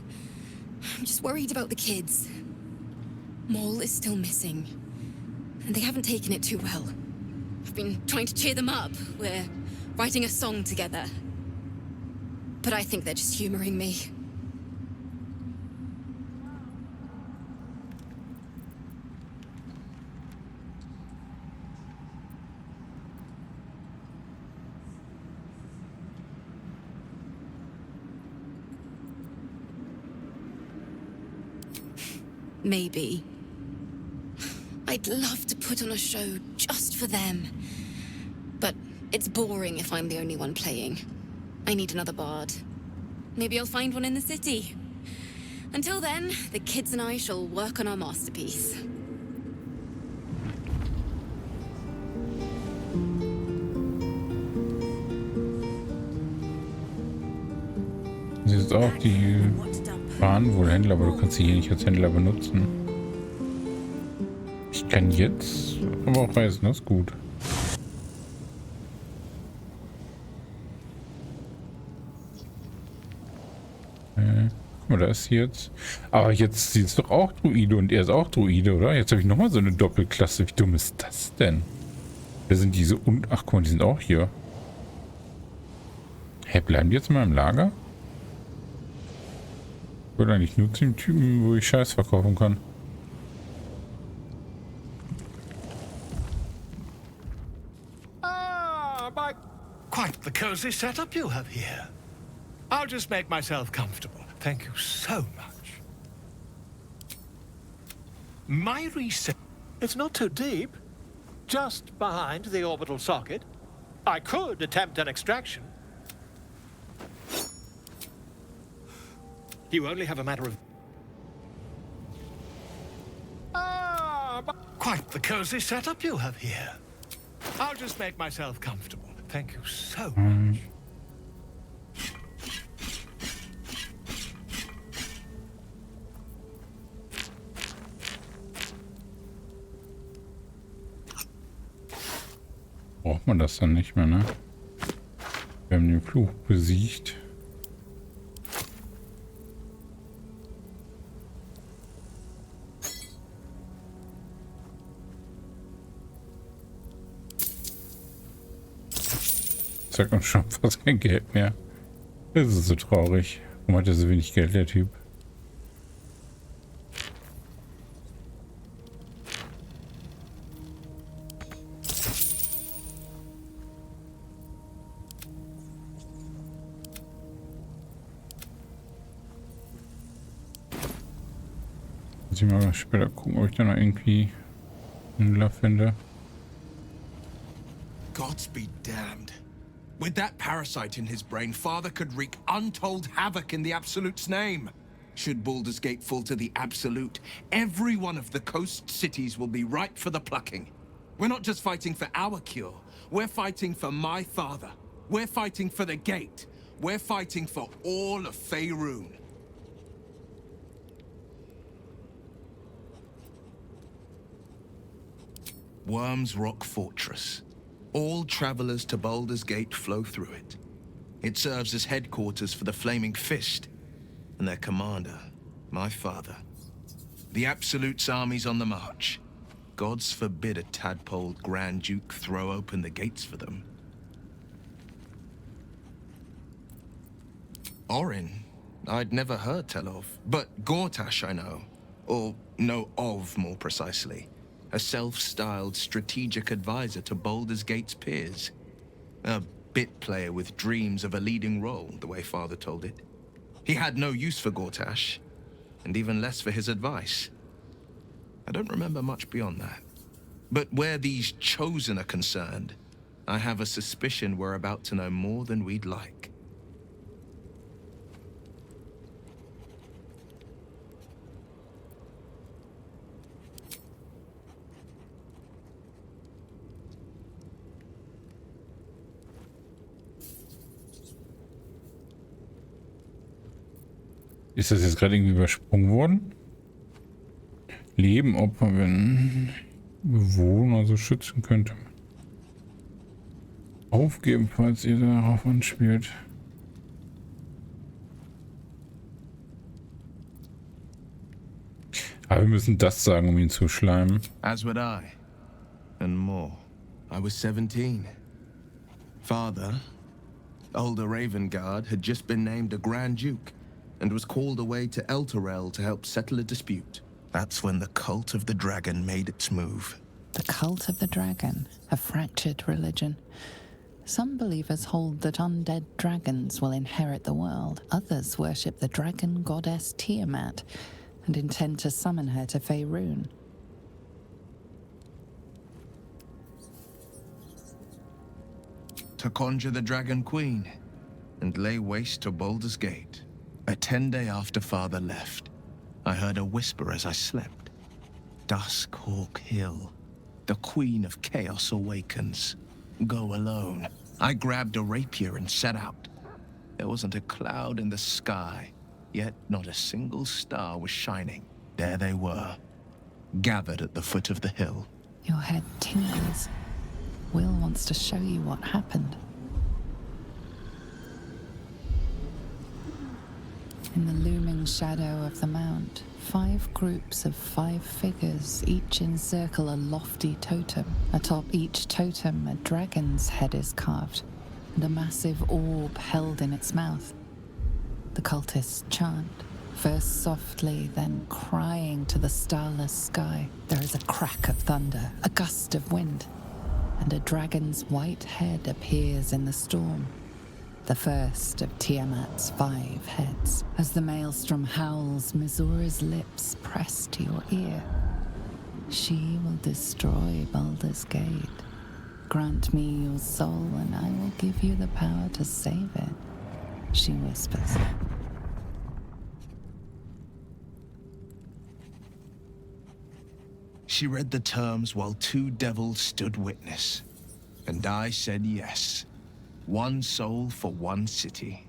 I'm just worried about the kids. Maul is still missing, and they haven't taken it too well. I've been trying to cheer them up. We're writing a song together. But I think they're just humoring me. maybe. I'd love to put on a show just for them. But it's boring if I'm the only one playing. I need another bard. Maybe I'll find one in the city. Until then, the kids and I shall work on our masterpiece.
Das ist auch die Warenwohlhändler, aber du kannst sie hier nicht als Händler benutzen. Ich kann jetzt aber auch reisen, das ist gut. Guck mal, da ist sie jetzt. Aber jetzt sie ist doch auch Druide und er ist auch Druide, oder? Jetzt habe ich nochmal so eine Doppelklasse. Wie dumm ist das denn? Wer sind diese und... Ach, guck mal, die sind auch hier. Hä, bleiben die jetzt mal im Lager? Ich will eigentlich nur zu dem Typen, wo ich Scheiß verkaufen kann.
Quite the cozy setup you have here. I'll just make myself comfortable. Thank you so much. My reset... It's not too deep. Just behind the orbital socket. I could attempt an extraction. You only have a matter of... Quite the cozy setup you have here. I'll just make myself comfortable. Thank you so much.
Braucht man das dann nicht mehr, ne? Wir haben den Fluch besiegt. Sagt uns schon fast kein Geld mehr. Das ist so traurig. Warum hat er so wenig Geld, der Typ? Muss ich mal später gucken, ob ich da noch irgendwie einen Lauf finde.
Gods be damned. With that parasite in his brain, Father could wreak untold havoc in the Absolute's name. Should Baldur's Gate fall to the Absolute, every one of the coast cities will be ripe for the plucking. We're not just fighting for our cure. We're fighting for my father. We're fighting for the Gate. We're fighting for all of Faerun. Worm's Rock Fortress. All travelers to Baldur's Gate flow through it. It serves as headquarters for the Flaming Fist and their commander, my father. The Absolute's army's on the march. Gods forbid a tadpole Grand Duke throw open the gates for them. Orin, I'd never heard tell of, but Gortash I know. Or know of, more precisely. A self-styled strategic advisor to Baldur's Gate's peers. A bit player with dreams of a leading role, the way Father told it. He had no use for Gortash, and even less for his advice. I don't remember much beyond that. But where these Chosen are concerned, I have a suspicion we're about to know more than we'd like.
Ist das jetzt gerade irgendwie übersprungen worden? Leben opfern, wenn Bewohner so schützen könnte. Aufgeben, falls ihr darauf anspielt. Aber wir müssen das sagen, um ihn zu schleimen.
As would I. And more. I was 17. Father, older Ravengard, had just been named a Grand Duke and was called away to Elturel to help settle a dispute. That's when the cult of the dragon made its move.
The cult of the dragon, a fractured religion. Some believers hold that undead dragons will inherit the world. Others worship the dragon goddess Tiamat, and intend to summon her to Faerun.
To conjure the Dragon Queen and lay waste to Baldur's Gate. A 10-day after Father left, I heard a whisper as I slept. Duskhawk Hill. The Queen of Chaos awakens. Go alone. I grabbed a rapier and set out. There wasn't a cloud in the sky, yet not a single star was shining. There they were, gathered at the foot of the hill.
Your head tingles. Will wants to show you what happened. In the looming shadow of the mount, 5 groups of 5 figures each encircle a lofty totem. Atop each totem, a dragon's head is carved, and a massive orb held in its mouth. The cultists chant, first softly, then crying to the starless sky. There is a crack of thunder, a gust of wind, and a dragon's white head appears in the storm. The first of Tiamat's 5 heads. As the maelstrom howls, Mizura's lips press to your ear. She will destroy Baldur's Gate. Grant me your soul and I will give you the power to save it, she whispers.
She read the terms while 2 devils stood witness, and I said yes. 1 soul for 1 city.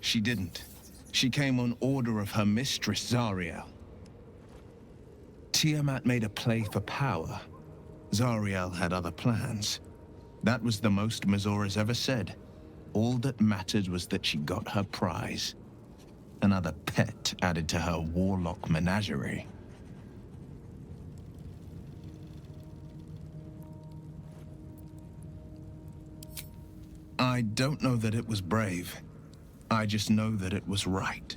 She didn't. She came on order of her mistress, Zariel. Tiamat made a play for power. Zariel had other plans. That was the most Mizura's ever said. All that mattered was that she got her prize. Another pet added to her warlock menagerie. I don't know that it was brave. I just know that it was right.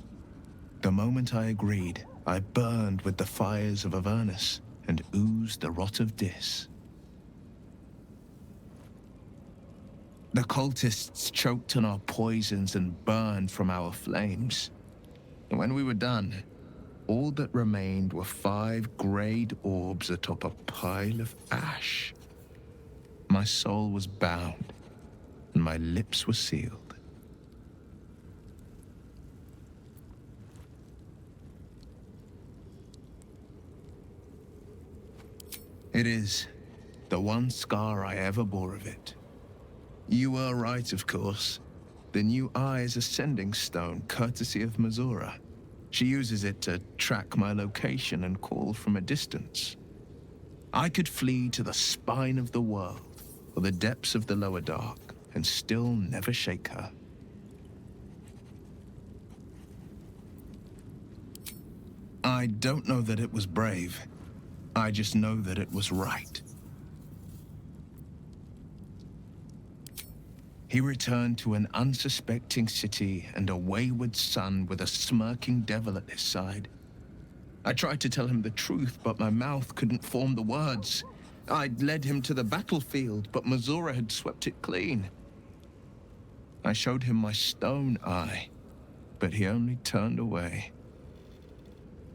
The moment I agreed, I burned with the fires of Avernus and oozed the rot of Dis. The cultists choked on our poisons and burned from our flames. When we were done, all that remained were 5 grayed orbs atop a pile of ash. My soul was bound, and my lips were sealed. It is the one scar I ever bore of it. You were right, of course. The new eye is a sending stone, courtesy of Mizura. She uses it to track my location and call from a distance. I could flee to the spine of the world, or the depths of the lower dark, and still never shake her. I don't know that it was brave. I just know that it was right. He returned to an unsuspecting city and a wayward son with a smirking devil at his side. I tried to tell him the truth, but my mouth couldn't form the words. I'd led him to the battlefield, but Mizura had swept it clean. I showed him my stone eye, but he only turned away.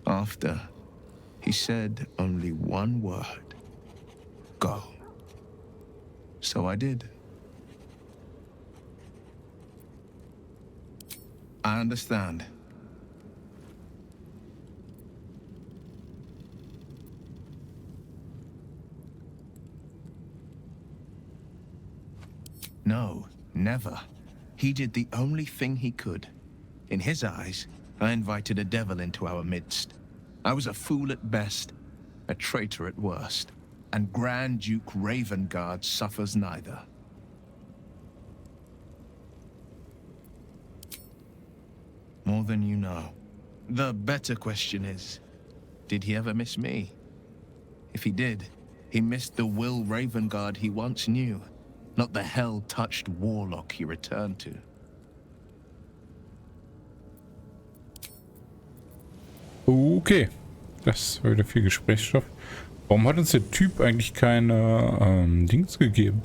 After, he said only one word: go. So I did. I understand. No, never. He did the only thing he could. In his eyes, I invited a devil into our midst. I was a fool at best, a traitor at worst, and Grand Duke Ravengard suffers neither. More than you know. The better question is, did he ever miss me? If he did, he missed the Will Ravengard he once knew, not the hell-touched warlock he returned to.
Okay, das war wieder viel Gesprächsstoff. Warum hat uns der Typ eigentlich keine Dings gegeben?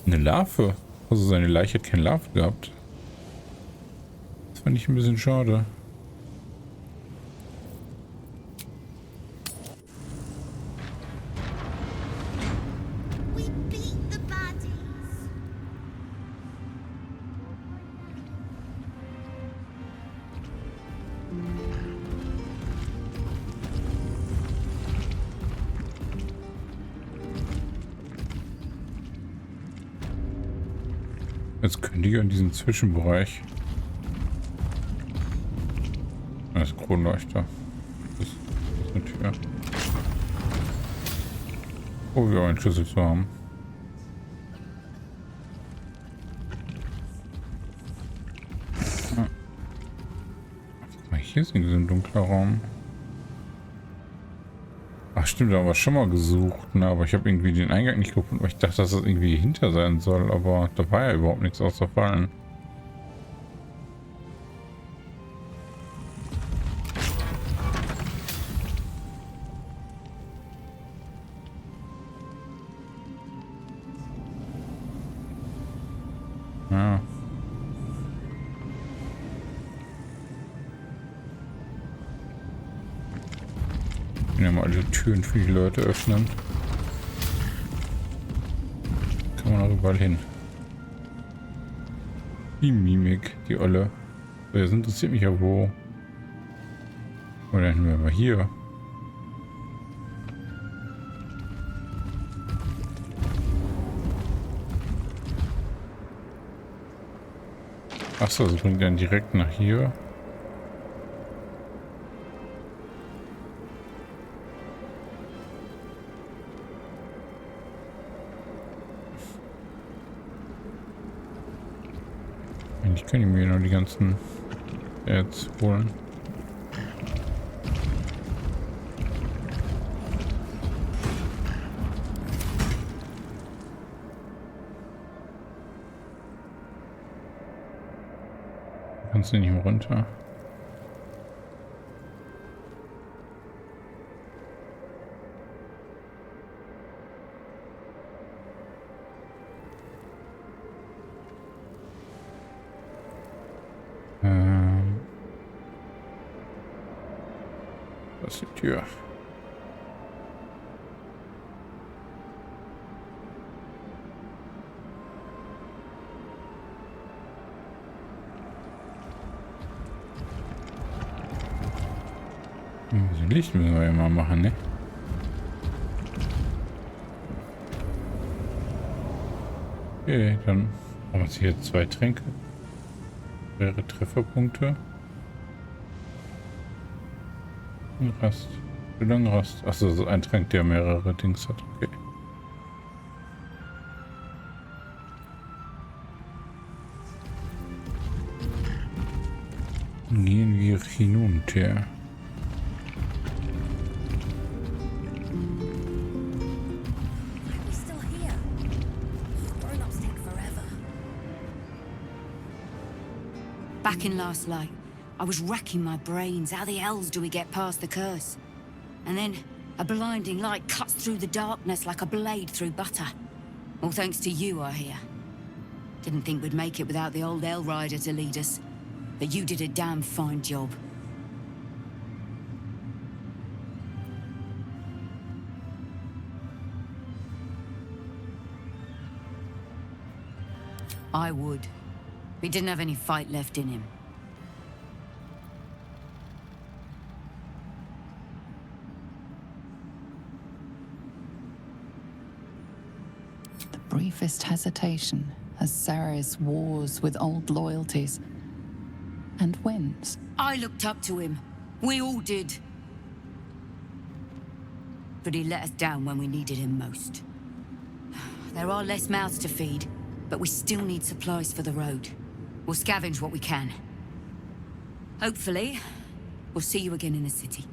Eine Larve. Also seine Leiche hat keine Larve gehabt. Das fand ich ein bisschen schade. Jetzt könnte ich in diesem Zwischenbereich. Das ist Kronleuchter. Das ist eine Tür. Oh, wir haben einen Schlüssel zu haben. Ah. Guck mal, hier ist ein dunkler Raum. Ach stimmt, da haben wir schon mal gesucht, ne? Aber ich habe irgendwie den Eingang nicht gefunden, weil ich dachte, dass das irgendwie hinter sein soll, aber da war ja überhaupt nichts außer Fallen. Ja. Ja, mal alle Türen für die Leute öffnen. Kann man auch überall hin. Die Mimik, die Olle. Das interessiert mich ja wo. Oder dann wir mal hier. Achso, das bringt dann direkt nach hier. Ich kann mir noch die ganzen Ads holen. Kannst du nicht mehr runter? Das ist die Tür. So Licht müssen wir ja mal machen, ne? Okay, dann haben wir jetzt hier 2 Tränke. Mehrere Trefferpunkte. Rast. Wie lange Rast? Achso, so ein Trank, der mehrere Dings hat. Okay. Gehen wir hinunter.
Back in last light, I was racking my brains. How the hells do we get past the curse? And then a blinding light cuts through the darkness like a blade through butter. All thanks to you, I hear. Didn't think we'd make it without the old Hell Rider to lead us. But you did a damn fine job. I would. He didn't have any fight left in him.
The briefest hesitation as Sarah's wars with old loyalties and wins.
I looked up to him. We all did. But he let us down when we needed him most. There are less mouths to feed, but we still need supplies for the road. We'll scavenge what we can. Hopefully, we'll see you again in the city.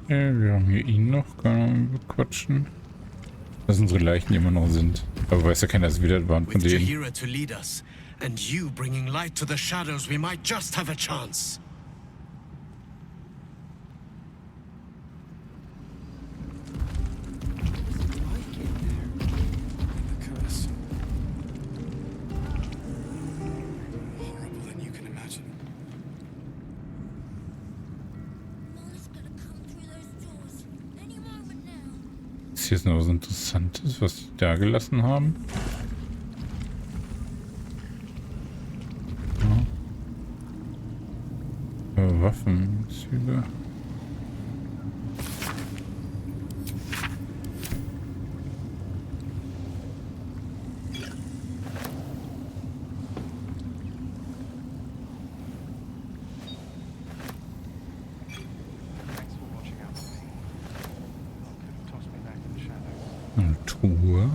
Ja, wir haben hier ihn noch, kann man bequatschen. Dass unsere Leichen immer noch sind. Aber weiß ja keiner, dass wir das waren von denen.
With to lead us, and you bringing light to the shadows, we might just have a chance.
hier ist noch was Interessantes, was die da gelassen haben. Ja. Waffenzüge. Eine Truhe.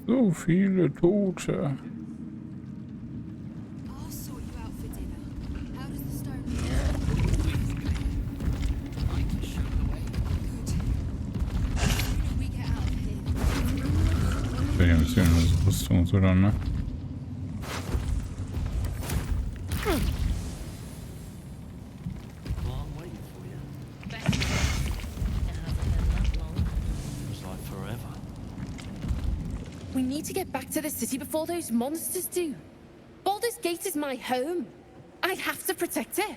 So viele Tote. Wir haben jetzt hier eine Rüstung und so dann, ne?
We need to get back to the city before those monsters do. Baldur's Gate is my home. I have to protect it.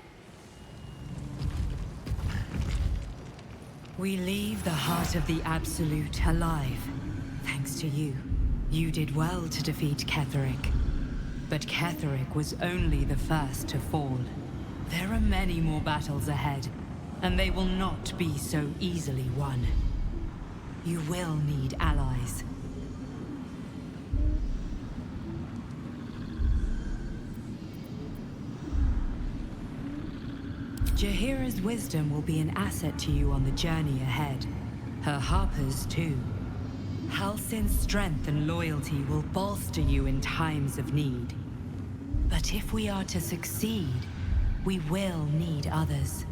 We leave the heart of the Absolute alive. Thanks to you. You did well to defeat Ketheric. But Ketheric was only the first to fall. There are many more battles ahead, and they will not be so easily won. You will need allies. Jaheira's wisdom will be an asset to you on the journey ahead. Her harpers, too. Halsin's strength and loyalty will bolster you in times of need. But if we are to succeed, we will need others.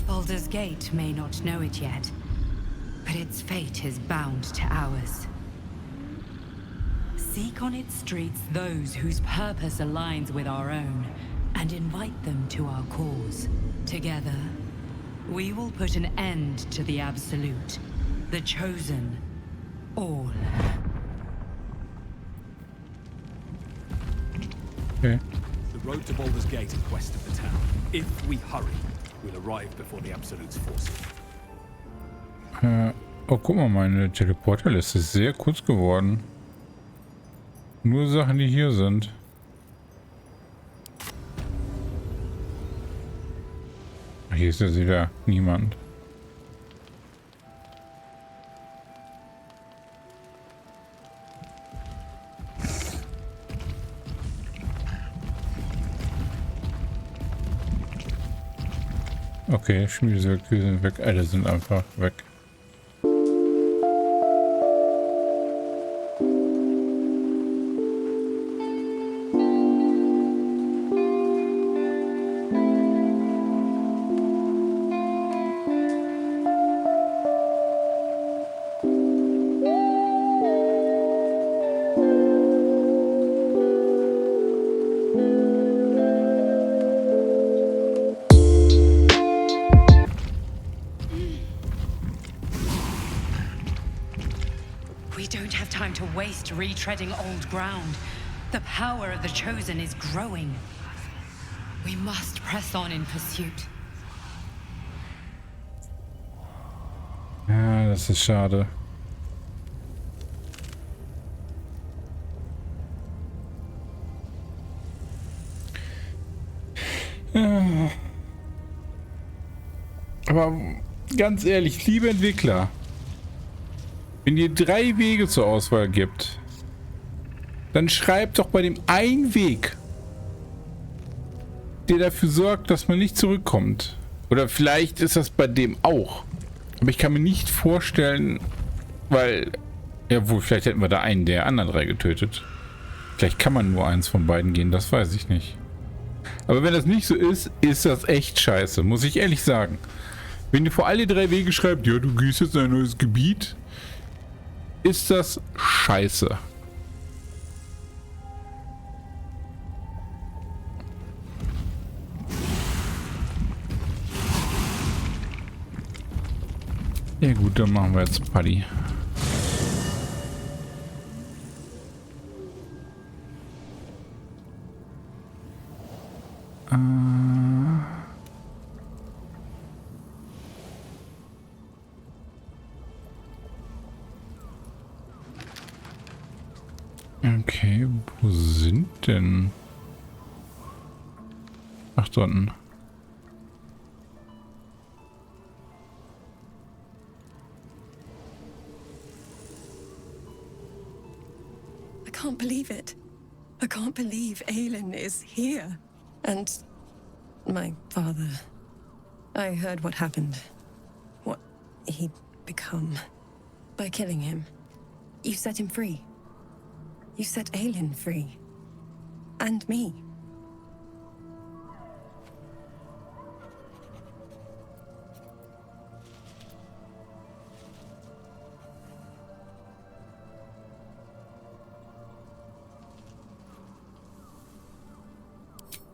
Baldur's Gate may not know it yet, but its fate is bound to ours. Seek on its streets those whose purpose aligns with our own, and invite them to our cause. Together, we will put an end to the Absolute, the Chosen, all.
Okay.
The road to Baldur's Gate is west of the town. If we hurry, we'll arrive before the Absolute's forces.
Oh, guck mal, meine Teleporterliste ist sehr kurz geworden. Nur Sachen, die hier sind. Hier ist jetzt wieder niemand. Okay, Schmiedewerke sind weg. Alle sind einfach weg.
Retreading old ground. The power of the Chosen is growing. We must press on in pursuit.
Ja, das ist schade. Ja. Aber ganz ehrlich, liebe Entwickler, wenn ihr 3 Wege zur Auswahl gibt, dann schreibt doch bei dem einen Weg der dafür sorgt, dass man nicht zurückkommt. Oder vielleicht ist das bei dem auch. Aber ich kann mir nicht vorstellen, weil, ja wohl, vielleicht hätten wir da einen der anderen 3 getötet. Vielleicht kann man nur eins von beiden gehen, das weiß ich nicht. Aber wenn das nicht so ist, ist das echt scheiße, muss ich ehrlich sagen. Wenn ihr vor alle 3 Wege schreibt, ja, du gehst jetzt in ein neues Gebiet, ist das scheiße. Ja gut, dann machen wir jetzt Paddy. Okay, wo sind denn? Ach, da unten.
I can't believe it. I can't believe Aelin is here. And my father. I heard what happened. What he'd become. By killing him. You set him free. You set Aelin free. And me.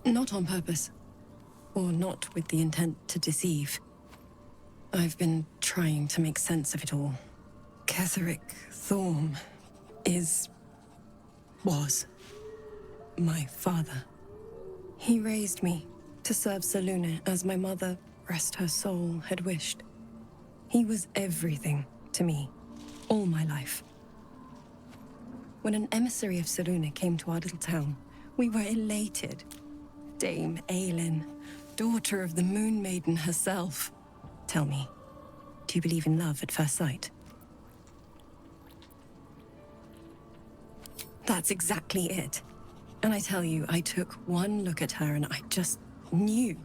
Not on purpose. Or not with the intent to deceive. I've been trying to make sense of it all. Ketheric Thorm was my father. He raised me to serve Selûne as my mother, rest her soul, had wished. He was everything to me, all my life. When an emissary of Selûne came to our little town, we were elated. Dame Aelin, daughter of the Moon Maiden herself. Tell me, do you believe in love at first sight? That's exactly it. And I tell you, I took one look at her and I just knew.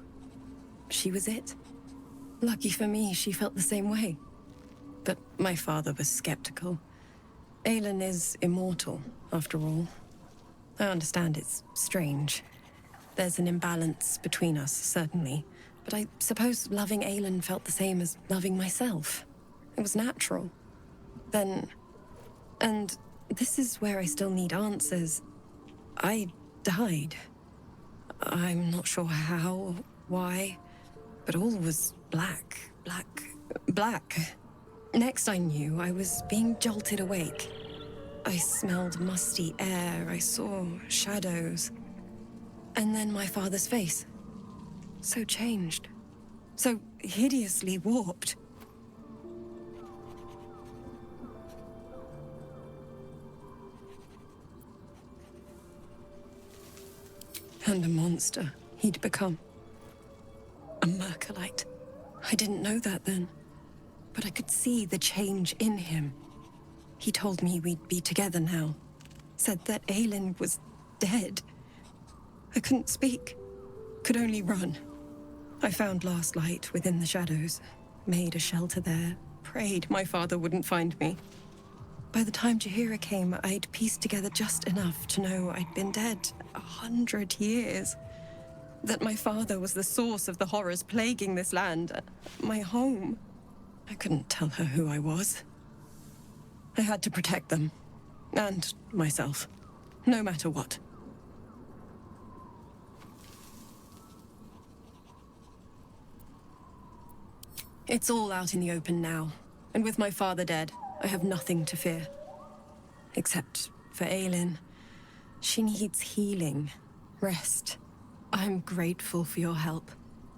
She was it. Lucky for me, she felt the same way. But my father was skeptical. Aelin is immortal, after all. I understand it's strange. There's an imbalance between us, certainly. But I suppose loving Aelin felt the same as loving myself. It was natural. Then... and this is where I still need answers. I died. I'm not sure how, why, but all was black. Next I knew, I was being jolted awake. I smelled musty air, I saw shadows. And then my father's face. So changed. So hideously warped. And a monster he'd become. A Myrkulite. I didn't know that then. But I could see the change in him. He told me we'd be together now. Said that Aelin was dead. I couldn't speak. Could only run. I found last light within the shadows. Made a shelter there. Prayed my father wouldn't find me. By the time Jaheira came, I'd pieced together just enough to know I'd been dead 100 years. That my father was the source of the horrors plaguing this land. My home. I couldn't tell her who I was. I had to protect them. And myself. No matter what. It's all out in the open now. And with my father dead, I have nothing to fear. Except for Aelin. She needs healing. Rest. I'm grateful for your help.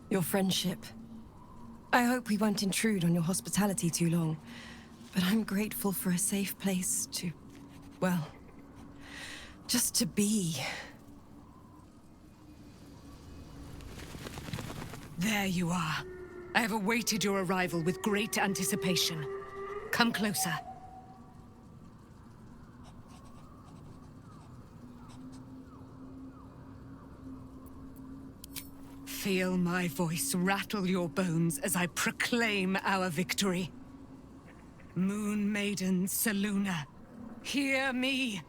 Your friendship. I hope we won't intrude on your hospitality too long. But I'm grateful for a safe place to... well... just to be.
There you are. I have awaited your arrival with great anticipation. Come closer. Feel my voice rattle your bones as I proclaim our victory. Moon Maiden Selûne, hear me.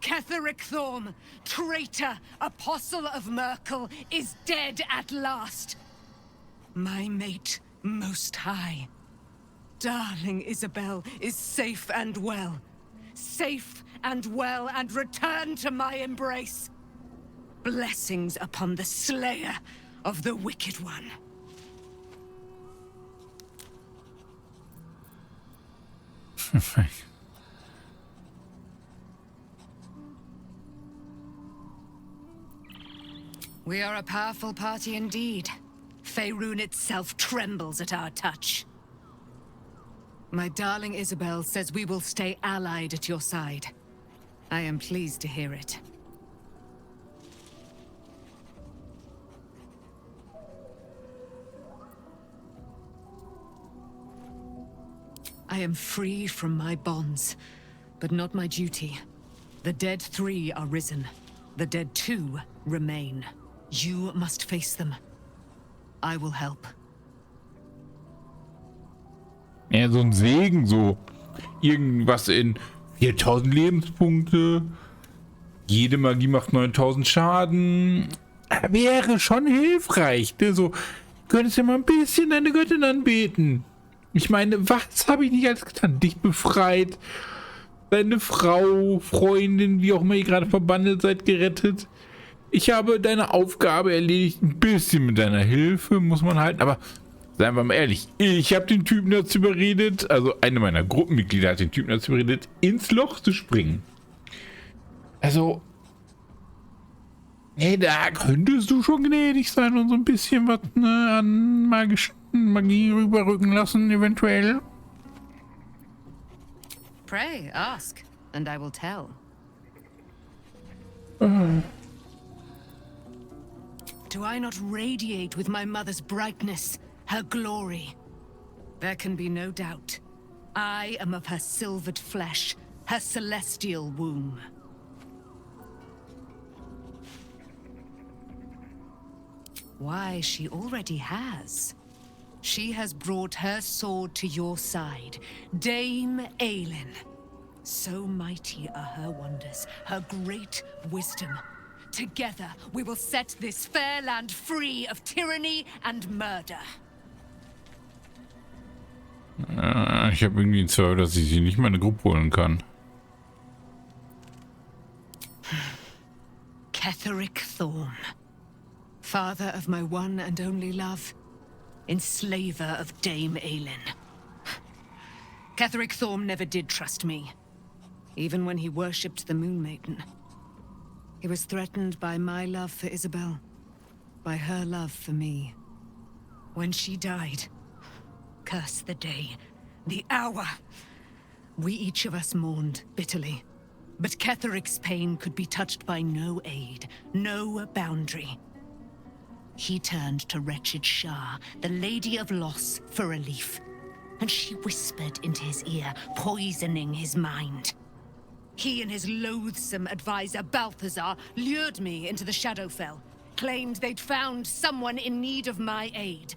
Ketheric Thorm, traitor, apostle of Myrkul, is dead at last. My mate, Most High. Darling Isabel is safe and well. Safe and well, and return to my embrace. Blessings upon the slayer of the wicked one. We are a powerful party indeed. Faerun itself trembles at our touch. My darling Isabel says we will stay allied at your side. I am pleased to hear it. I am free from my bonds, but not my duty. The dead 3 are risen. The dead 2 remain. You must face them. I will help.
Ja, so ein Segen, so irgendwas in 4000 Lebenspunkte. Jede Magie macht 9000 Schaden. Wäre schon hilfreich. Ne? So, könntest du mal ein bisschen deine Göttin anbeten. Ich meine, was habe ich nicht alles getan? Dich befreit, deine Frau, Freundin, wie auch immer ihr gerade verbandelt seid, gerettet. Ich habe deine Aufgabe erledigt, ein bisschen mit deiner Hilfe, muss man halten, aber seien wir mal ehrlich, ich habe den Typen dazu überredet, also eine meiner Gruppenmitglieder hat den Typen dazu überredet, ins Loch zu springen. Also, hey, da könntest du schon gnädig sein und so ein bisschen was an Magie rüberrücken lassen, eventuell.
Pray, ask, and I will tell. Do I not radiate with my mother's brightness, her glory? There can be no doubt. I am of her silvered flesh, her celestial womb. Why, she already has. She has brought her sword to your side, Dame Aelin. So mighty are her wonders, her great wisdom. Together, we will set this fair land free of tyranny and murder.
Ich habe irgendwie Zweifel, dass ich sie nicht mal in eine Gruppe holen kann.
Ketheric Thorm, father of my one and only love. Enslaver of Dame Aelin. Ketheric Thorm never did trust me, even when he worshipped the Moon Maiden. He was threatened by my love for Isabel, by her love for me. When she died, curse the day, the hour, we each of us mourned bitterly. But Ketheric's pain could be touched by no aid, no boundary. He turned to wretched Shah, the Lady of Loss, for relief, and she whispered into his ear, poisoning his mind. He and his loathsome advisor, Balthazar, lured me into the Shadowfell, claimed they'd found someone in need of my aid.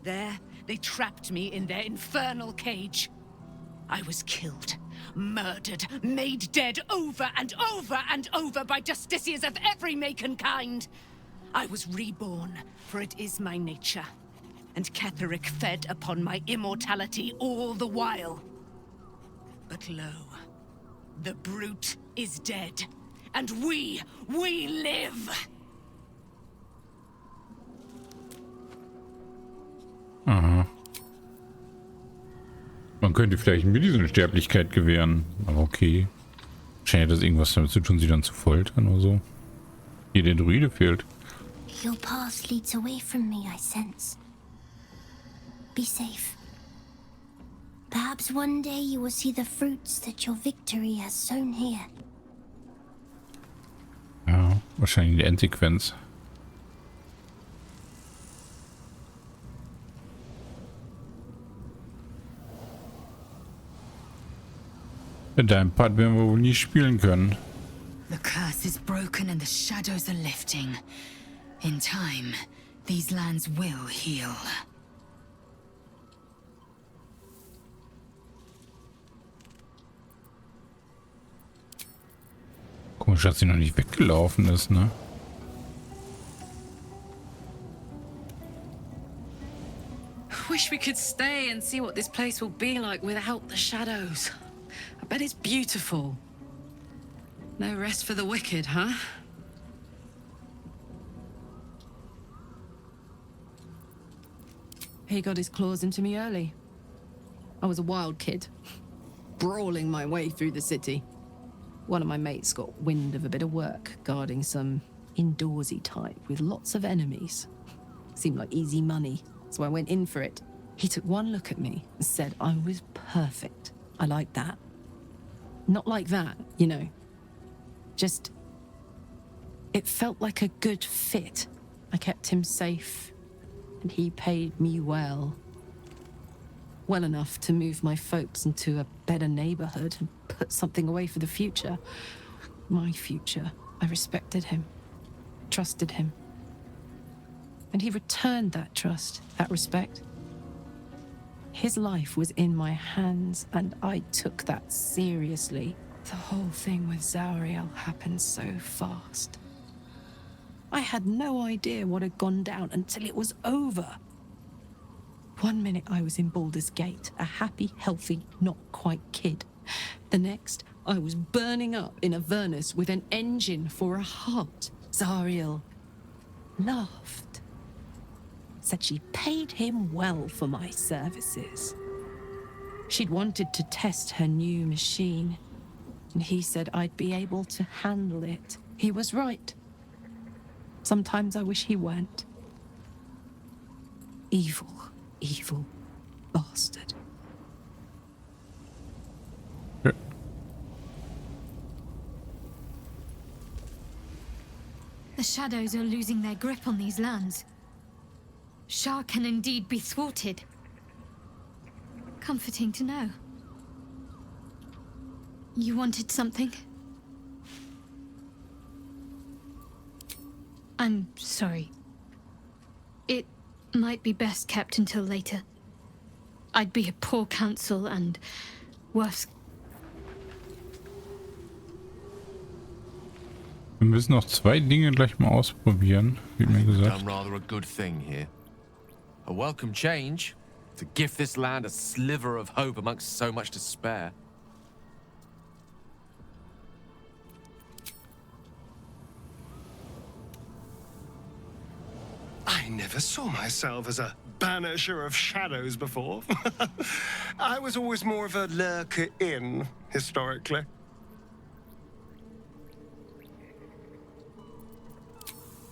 There, they trapped me in their infernal cage. I was killed, murdered, made dead over and over and over by justiciars of every make and kind. I was reborn, for it is my nature, and Ketheric fed upon my immortality all the while. But lo, the brute is dead, and we live!
Aha. Man könnte vielleicht mir diese Sterblichkeit gewähren, aber okay. Wahrscheinlich hat das irgendwas damit zu tun, sie dann zu foltern oder so. Hier der Druide fehlt.
Your path leads away from me, I sense. Be safe. Perhaps one day you will see the fruits that your victory has sown here.
Ja, wahrscheinlich in der Endsequenz. Mit deinem Part werden wir wohl nie spielen können.
The curse is broken and the shadows are lifting. In time,
These lands will heal.
Komisch, dass sie noch nicht weggelaufen ist, ne?
Wish we could stay and see what this place will be like without the shadows. I bet it's beautiful. No rest for the wicked, huh? He got his claws into me early. I was a wild kid, brawling my way through the city. One of my mates got wind of a bit of work guarding some indoorsy type with lots of enemies. Seemed like easy money, so I went in for it. He took one look at me and said I was perfect. I liked that. Not like that, you know. Just... it felt like a good fit. I kept him safe, and he paid me well. Well enough to move my folks into a better neighborhood and put something away for the future. My future. I respected him, trusted him. And he returned that trust, that respect. His life was in my hands, and I took that seriously. The whole thing with Zariel happened so fast. I had no idea what had gone down until it was over. One minute I was in Baldur's Gate, a happy, healthy, not quite kid. The next, I was burning up in Avernus with an engine for a heart. Zariel laughed. Said she paid him well for my services. She'd wanted to test her new machine, and he said I'd be able to handle it. He was right. Sometimes I wish he weren't. Evil, evil bastard.
The shadows are losing their grip on these lands. Shah can indeed be thwarted. Comforting to know. You wanted something? I'm sorry. It might be best kept until later. I'd be a poor counsel and worse.
Wir müssen noch 2 Dinge gleich mal ausprobieren, wie mir gesagt.
Done rather a good thing here. A welcome change to gift this land a sliver of hope amongst so much despair.
I never saw myself as a banisher of shadows before. I was always more of a lurker-in, historically.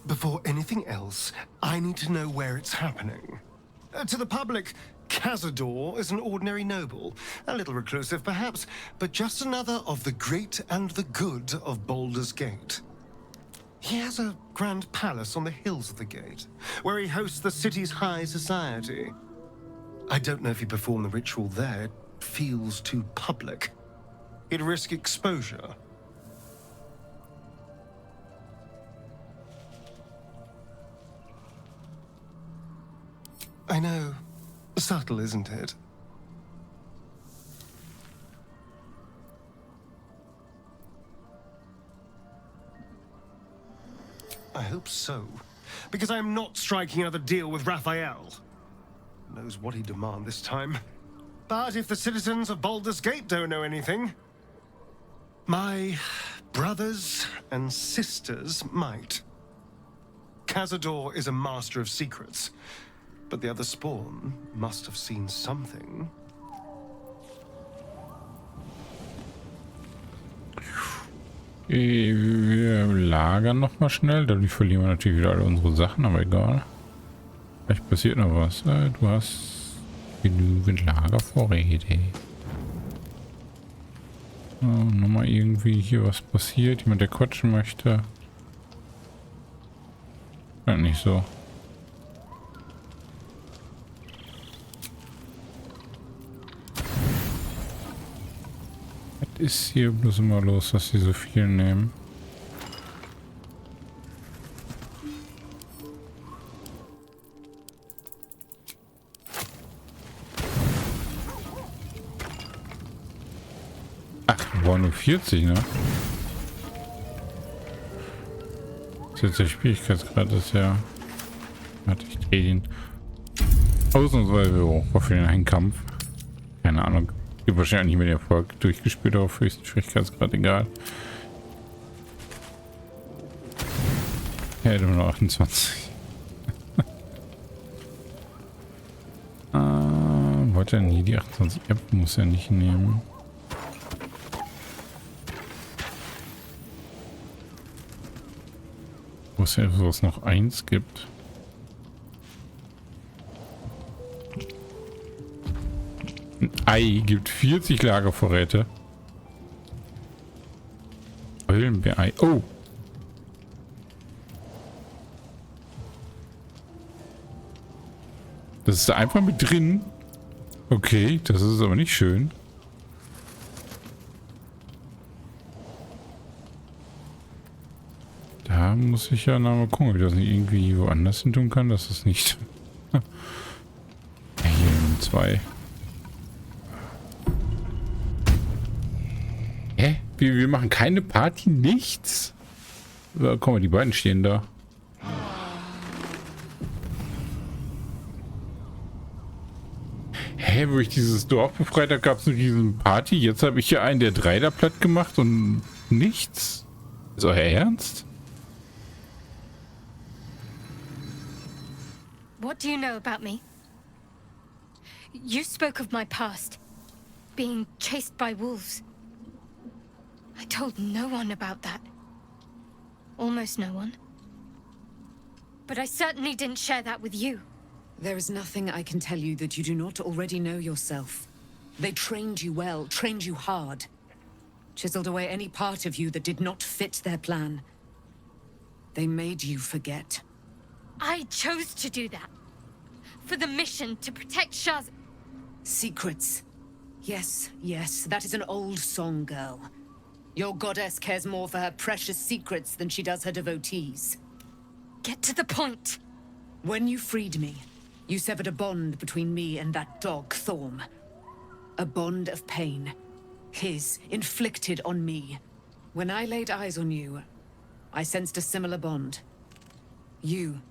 Before anything else, I need to know where it's happening. To the public, Cazador is an ordinary noble. A little reclusive, perhaps, but just another of the great and the good of Baldur's Gate. He has a grand palace on the hills of the gate, where he hosts the city's high society. I don't know if he performed the ritual there. It feels too public. He'd risk exposure. I know. Subtle, isn't it? I hope so. Because I am not striking another deal with Raphael. Knows what he'd demand this time. But if the citizens of Baldur's Gate don't know anything, my brothers and sisters might. Cazador is a master of secrets. But the other spawn must have seen something.
Wir lagern noch mal schnell. Dadurch verlieren wir natürlich wieder alle unsere Sachen, aber egal. Vielleicht passiert noch was. Du hast genügend Lagervorräte. So, nochmal irgendwie hier was passiert. Jemand, der quatschen möchte. Scheint nicht so. Was ist hier bloß immer los, dass sie so viel nehmen? nur 40, ne? Das ist jetzt der Schwierigkeitsgrad, ist ja... Warte, ich drehe den ausnahmsweise hoch für den einen Kampf. Keine Ahnung. Gibt wahrscheinlich nicht mehr den Erfolg. Durchgespielt auf höchsten Schwierigkeitsgrad, egal. Ja, hätte nur noch 28. Wollte er nie die 28 App, muss er nicht nehmen. Wo es ja sowas noch 1 gibt. Ein Ei gibt 40 Lagervorräte. Eulenbeerei. Oh! Das ist da einfach mit drin. Okay, das ist aber nicht schön. Da muss ich ja mal gucken, ob ich das nicht irgendwie woanders hin tun kann. Das ist nicht... Ja, hier 2. Hä? Wir machen keine Party? Nichts? Guck mal, die beiden stehen da. Hä, wo ich dieses Dorf befreit habe, gab es nur diesen Party. Jetzt habe ich hier einen der 3 da platt gemacht und nichts. Ist euer Ernst?
What do you know about me? You spoke of my past, being chased by wolves. I told no one about that. Almost no one. But I certainly didn't share that with you.
There is nothing I can tell you that you do not already know yourself. They trained you well, trained you hard. Chiseled away any part of you that did not fit their plan. They made you forget.
I chose to do that. For the mission to protect Shaz.
Secrets. Yes, yes, that is an old song, girl. Your goddess cares more for her precious secrets than she does her devotees.
Get to the point.
When you freed me, you severed a bond between me and that dog, Thorm. A bond of pain. His, inflicted on me. When I laid eyes on you, I sensed a similar bond. You,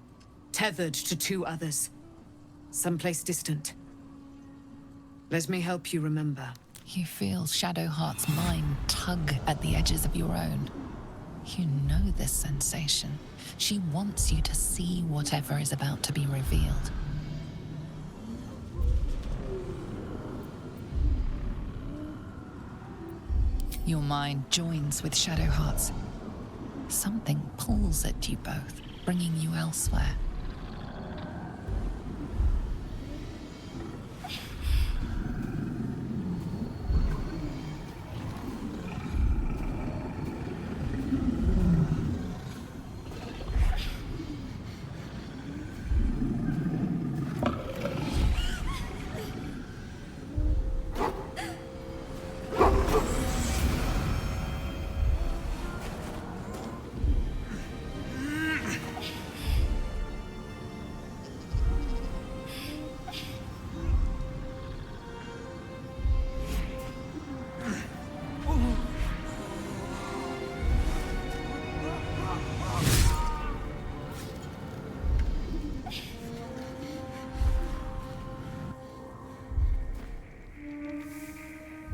tethered to 2 others. Someplace distant. Let me help you remember.
You feel Shadowheart's mind tug at the edges of your own. You know this sensation. She wants you to see whatever is about to be revealed. Your mind joins with Shadowheart's. Something pulls at you both, bringing you elsewhere.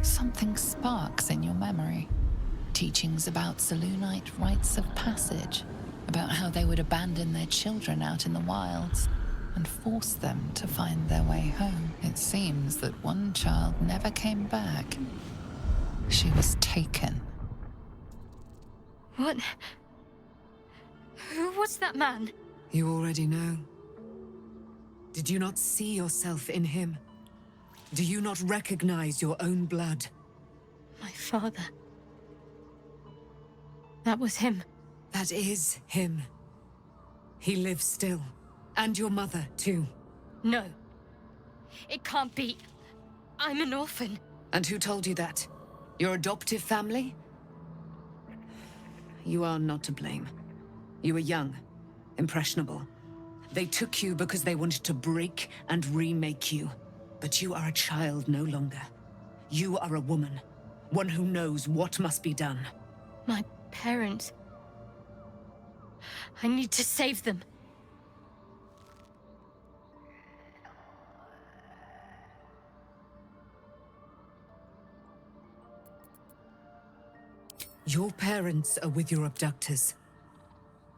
Something sparks in your memory. Teachings about Selûnite rites of passage, about how they would abandon their children out in the wilds and force them to find their way home. It seems that one child never came back. She was taken.
What? Who was that man?
You already know. Did you not see yourself in him? Do you not recognize your own blood?
My father. That was him.
That is him. He lives still. And your mother, too.
No. It can't be. I'm an orphan.
And who told you that? Your adoptive family? You are not to blame. You were young, impressionable. They took you because they wanted to break and remake you. But you are a child no longer. You are a woman. One who knows what must be done.
My parents. I need to save them.
Your parents are with your abductors.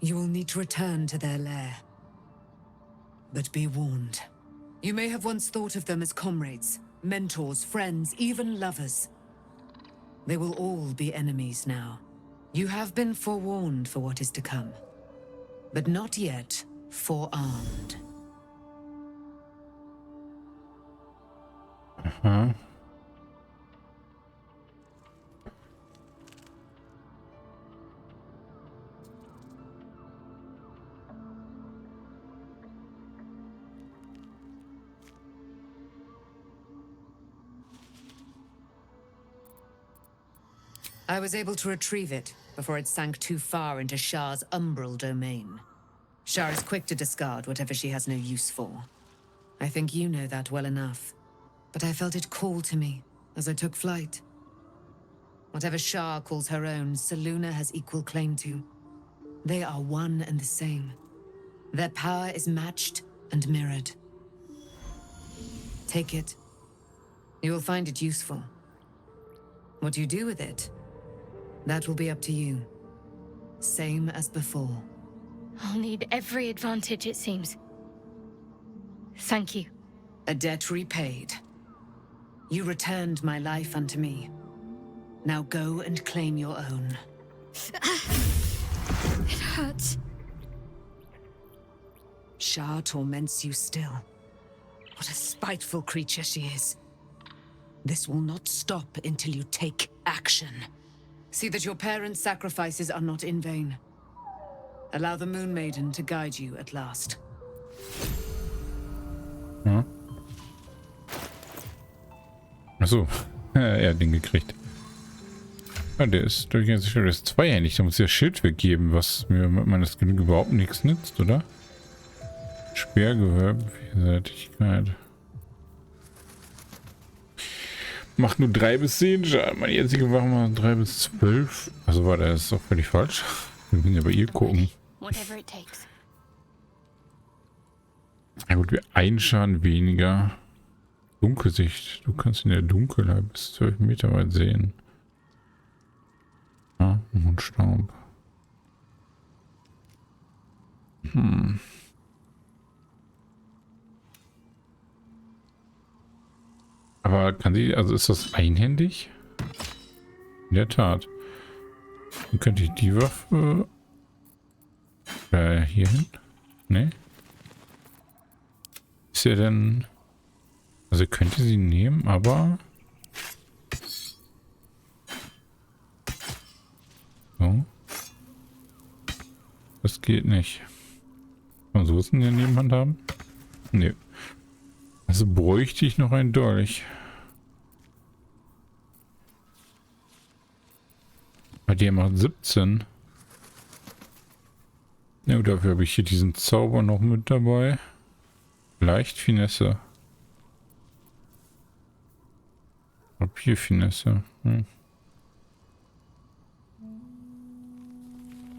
You will need to return to their lair. But be warned. You may have once thought of them as comrades, mentors, friends, even lovers. They will all be enemies now. You have been forewarned for what is to come, but not yet forearmed.
Aha.
I was able to retrieve it before it sank too far into Shah's umbral domain. Shah is quick to discard whatever she has no use for. I think you know that well enough. But I felt it call to me as I took flight. Whatever Shah calls her own, Selûne has equal claim to. They are one and the same. Their power is matched and mirrored. Take it. You will find it useful. What you do with it, that will be up to you. Same as before.
I'll need every advantage, it seems. Thank you.
A debt repaid. You returned my life unto me. Now go and claim your own.
It hurts.
Shah torments you still. What a spiteful creature she is. This will not stop until you take action. See that your parents' sacrifices are not in vain. Allow the Moon Maiden to guide you at last.
Ja. Achso, er hat den gekriegt. Ja, der ist durchaus zweihändig. Da muss ich das Schild weggeben, was mir mit meiner Skill überhaupt nichts nützt, oder? Speergehör, Vielseitigkeit. Macht nur 3 bis 10 Schaden. Meine jetzige Waffe macht 3 bis 12. Also war das ist auch völlig falsch. Wir müssen ja bei ihr gucken. Na gut, wir einen Schaden weniger. Dunkelsicht. Du kannst in der Dunkelheit bis 12 Meter weit sehen. Ja, Mondstaub. Aber kann sie, also ist das einhändig? In der Tat. Dann könnte ich die Waffe hier hin? Ne? Ist ja denn... Also könnte sie nehmen, aber... So. Das geht nicht. Kann man sowas in der Nebenhand haben? Ne. Also bräuchte ich noch einen Dolch. Bei der macht 17. Ja, dafür habe ich hier diesen Zauber noch mit dabei. Leicht Finesse. Papierfinesse.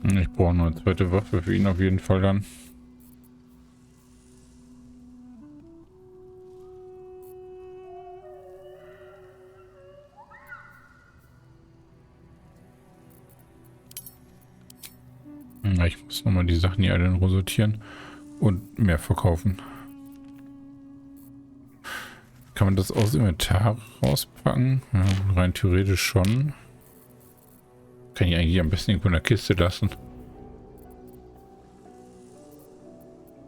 Ich brauche noch eine zweite Waffe für ihn auf jeden Fall dann. Ich muss nochmal die Sachen hier alle in Ruhe sortieren und mehr verkaufen. Kann man das aus dem Inventar rauspacken? Ja, rein theoretisch schon. Kann ich eigentlich am besten irgendwo in der Kiste lassen.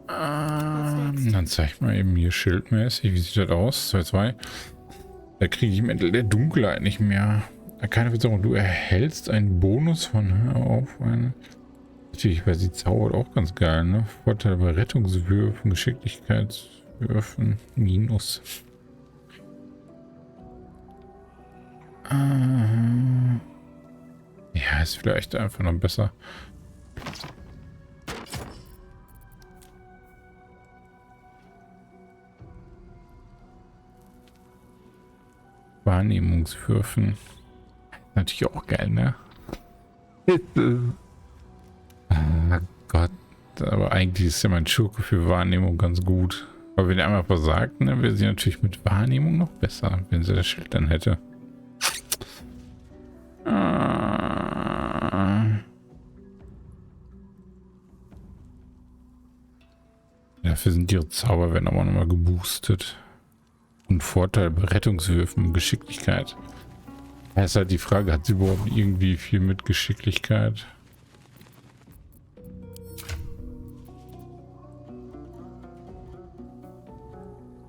Dann zeige ich mal eben hier schildmäßig. Wie sieht das aus? 2-2. Da kriege ich im Ende der Dunkelheit nicht mehr. Keine Verzauberung. Du erhältst einen Bonus von auf eine. Natürlich, weil sie zaubert auch ganz geil, ne? Vorteil bei Rettungswürfen, Geschicklichkeitswürfen, Minus. Ja, ist vielleicht einfach noch besser. Wahrnehmungswürfen. Natürlich auch geil, ne? Ah Gott, aber eigentlich ist ja mein Schurke für Wahrnehmung ganz gut. Aber wenn er einmal versagt, dann wäre sie natürlich mit Wahrnehmung noch besser, wenn sie das Schild dann hätte. Dafür sind ihre Zauber werden aber nochmal geboostet. Und Vorteil bei Rettungswürfen und Geschicklichkeit. Da ist halt die Frage, hat sie überhaupt irgendwie viel mit Geschicklichkeit?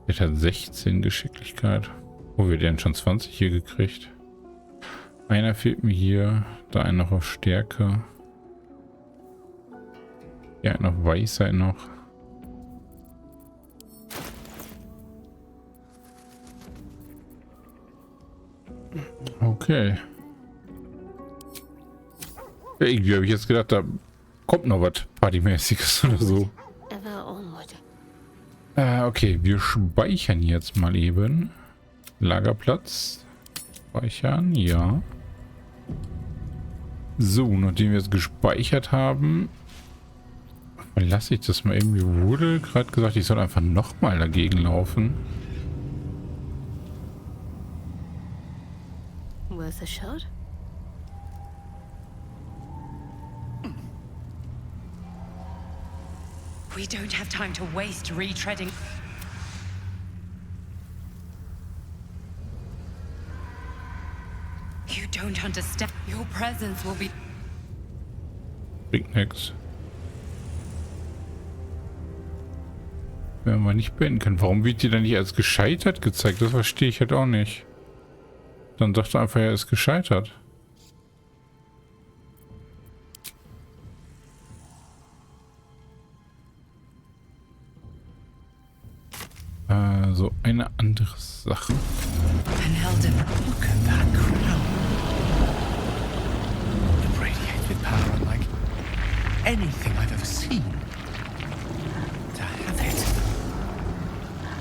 Er hat 16 Geschicklichkeit. Oh, wir haben schon 20 hier gekriegt. Einer fehlt mir hier. Da einer noch auf Stärke. Ja, einer auf Weisheit noch. Okay. Ja, irgendwie habe ich jetzt gedacht, da kommt noch was Partymäßiges oder so. Okay, wir speichern jetzt mal eben. Lagerplatz. Speichern, ja. So, nachdem wir es gespeichert haben, lasse ich das mal eben. Mir wurde gerade gesagt, ich soll einfach nochmal dagegen laufen.
Worth a shot?
We don't have time to waste retreading. You don't understand. Your presence will be...
Bringt nix. Wenn man nicht beenden kann. Warum wird die dann nicht als gescheitert gezeigt? Das verstehe ich halt auch nicht. Dann sagt er einfach, er ist gescheitert. So eine andere Sache.
Look at that crown. It radiates with power unlike anything I've ever seen. To have it.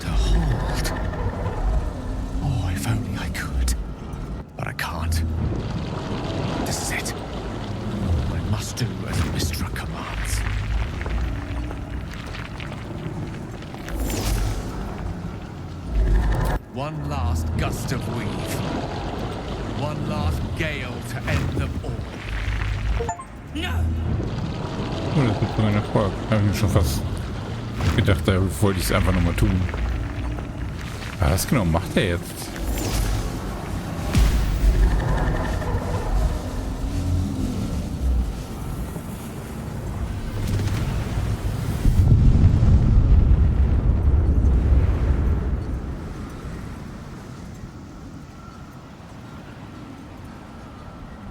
To hold. Oh, if only I could. But I can't. This is it. I must do as Mystra commands.
One last gust of weave. One last gale to end them all.
No!
Oh, das wird sogar ein Erfolg. Habe ich mir schon fast gedacht, da wollte ich es einfach nochmal tun. Was genau macht er jetzt?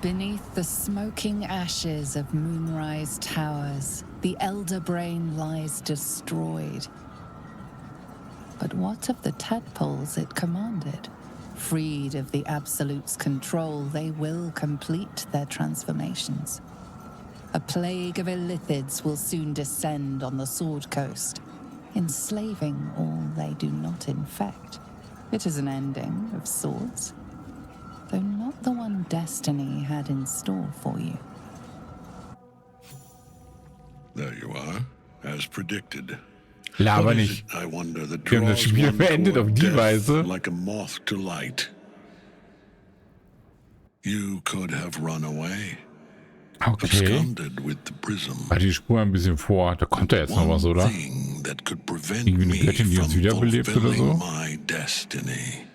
Beneath the smoking ashes of Moonrise Towers, the Elder Brain lies destroyed. But what of the tadpoles it commanded? Freed of the Absolute's control, they will complete their transformations. A plague of illithids will soon descend on the Sword Coast, enslaving all they do not infect. It is an ending of sorts, though not the one destiny had in store for you.
There you are, as predicted.
Laber
What is
nicht.
it, I wonder, that
Wir haben das
draws
Spiel
one
beendet auf
toward
die
death
Weise.
like a moth to light? You could have run away.
Okay.
Absconded with the prism.
Halt die Spur ein bisschen vor. Da kommt ja jetzt noch was, oder?
That could prevent
Irgendwie eine
me
Göttin, die uns
from
wiederbelebt oder
fulfilling
so?
my destiny.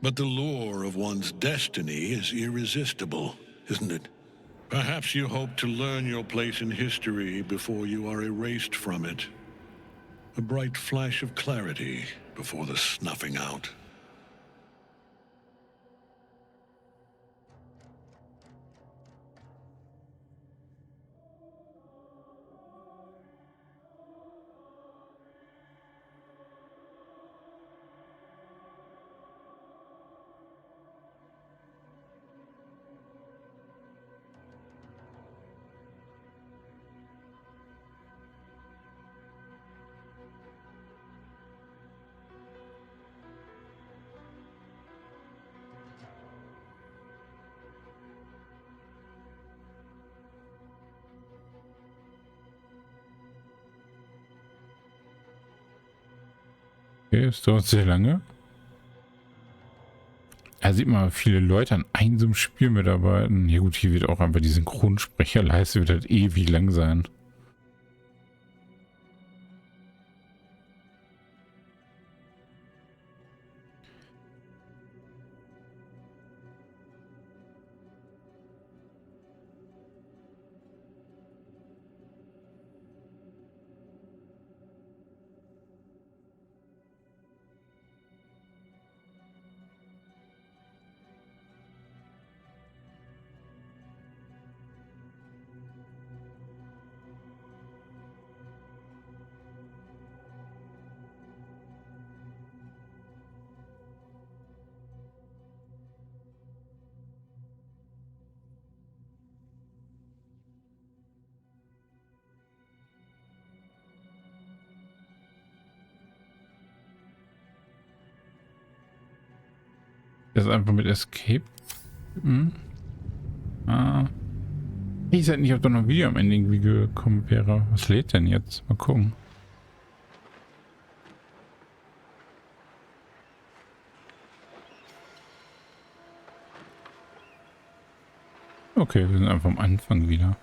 But the lure of one's destiny is irresistible, isn't it? Perhaps you hope to learn your place in history before you are erased from it. A bright flash of clarity before the snuffing out.
Okay, es dauert sehr lange. Da sieht man viele Leute an einem so einem Spiel mitarbeiten. Ja gut, hier wird auch einfach die Synchronsprecherleiste wird halt ewig lang sein. Das ist einfach mit Escape. Ich weiß nicht, ob da noch ein Video am Ende irgendwie gekommen wäre. Was lädt denn jetzt? Mal gucken. Okay, wir sind einfach am Anfang wieder.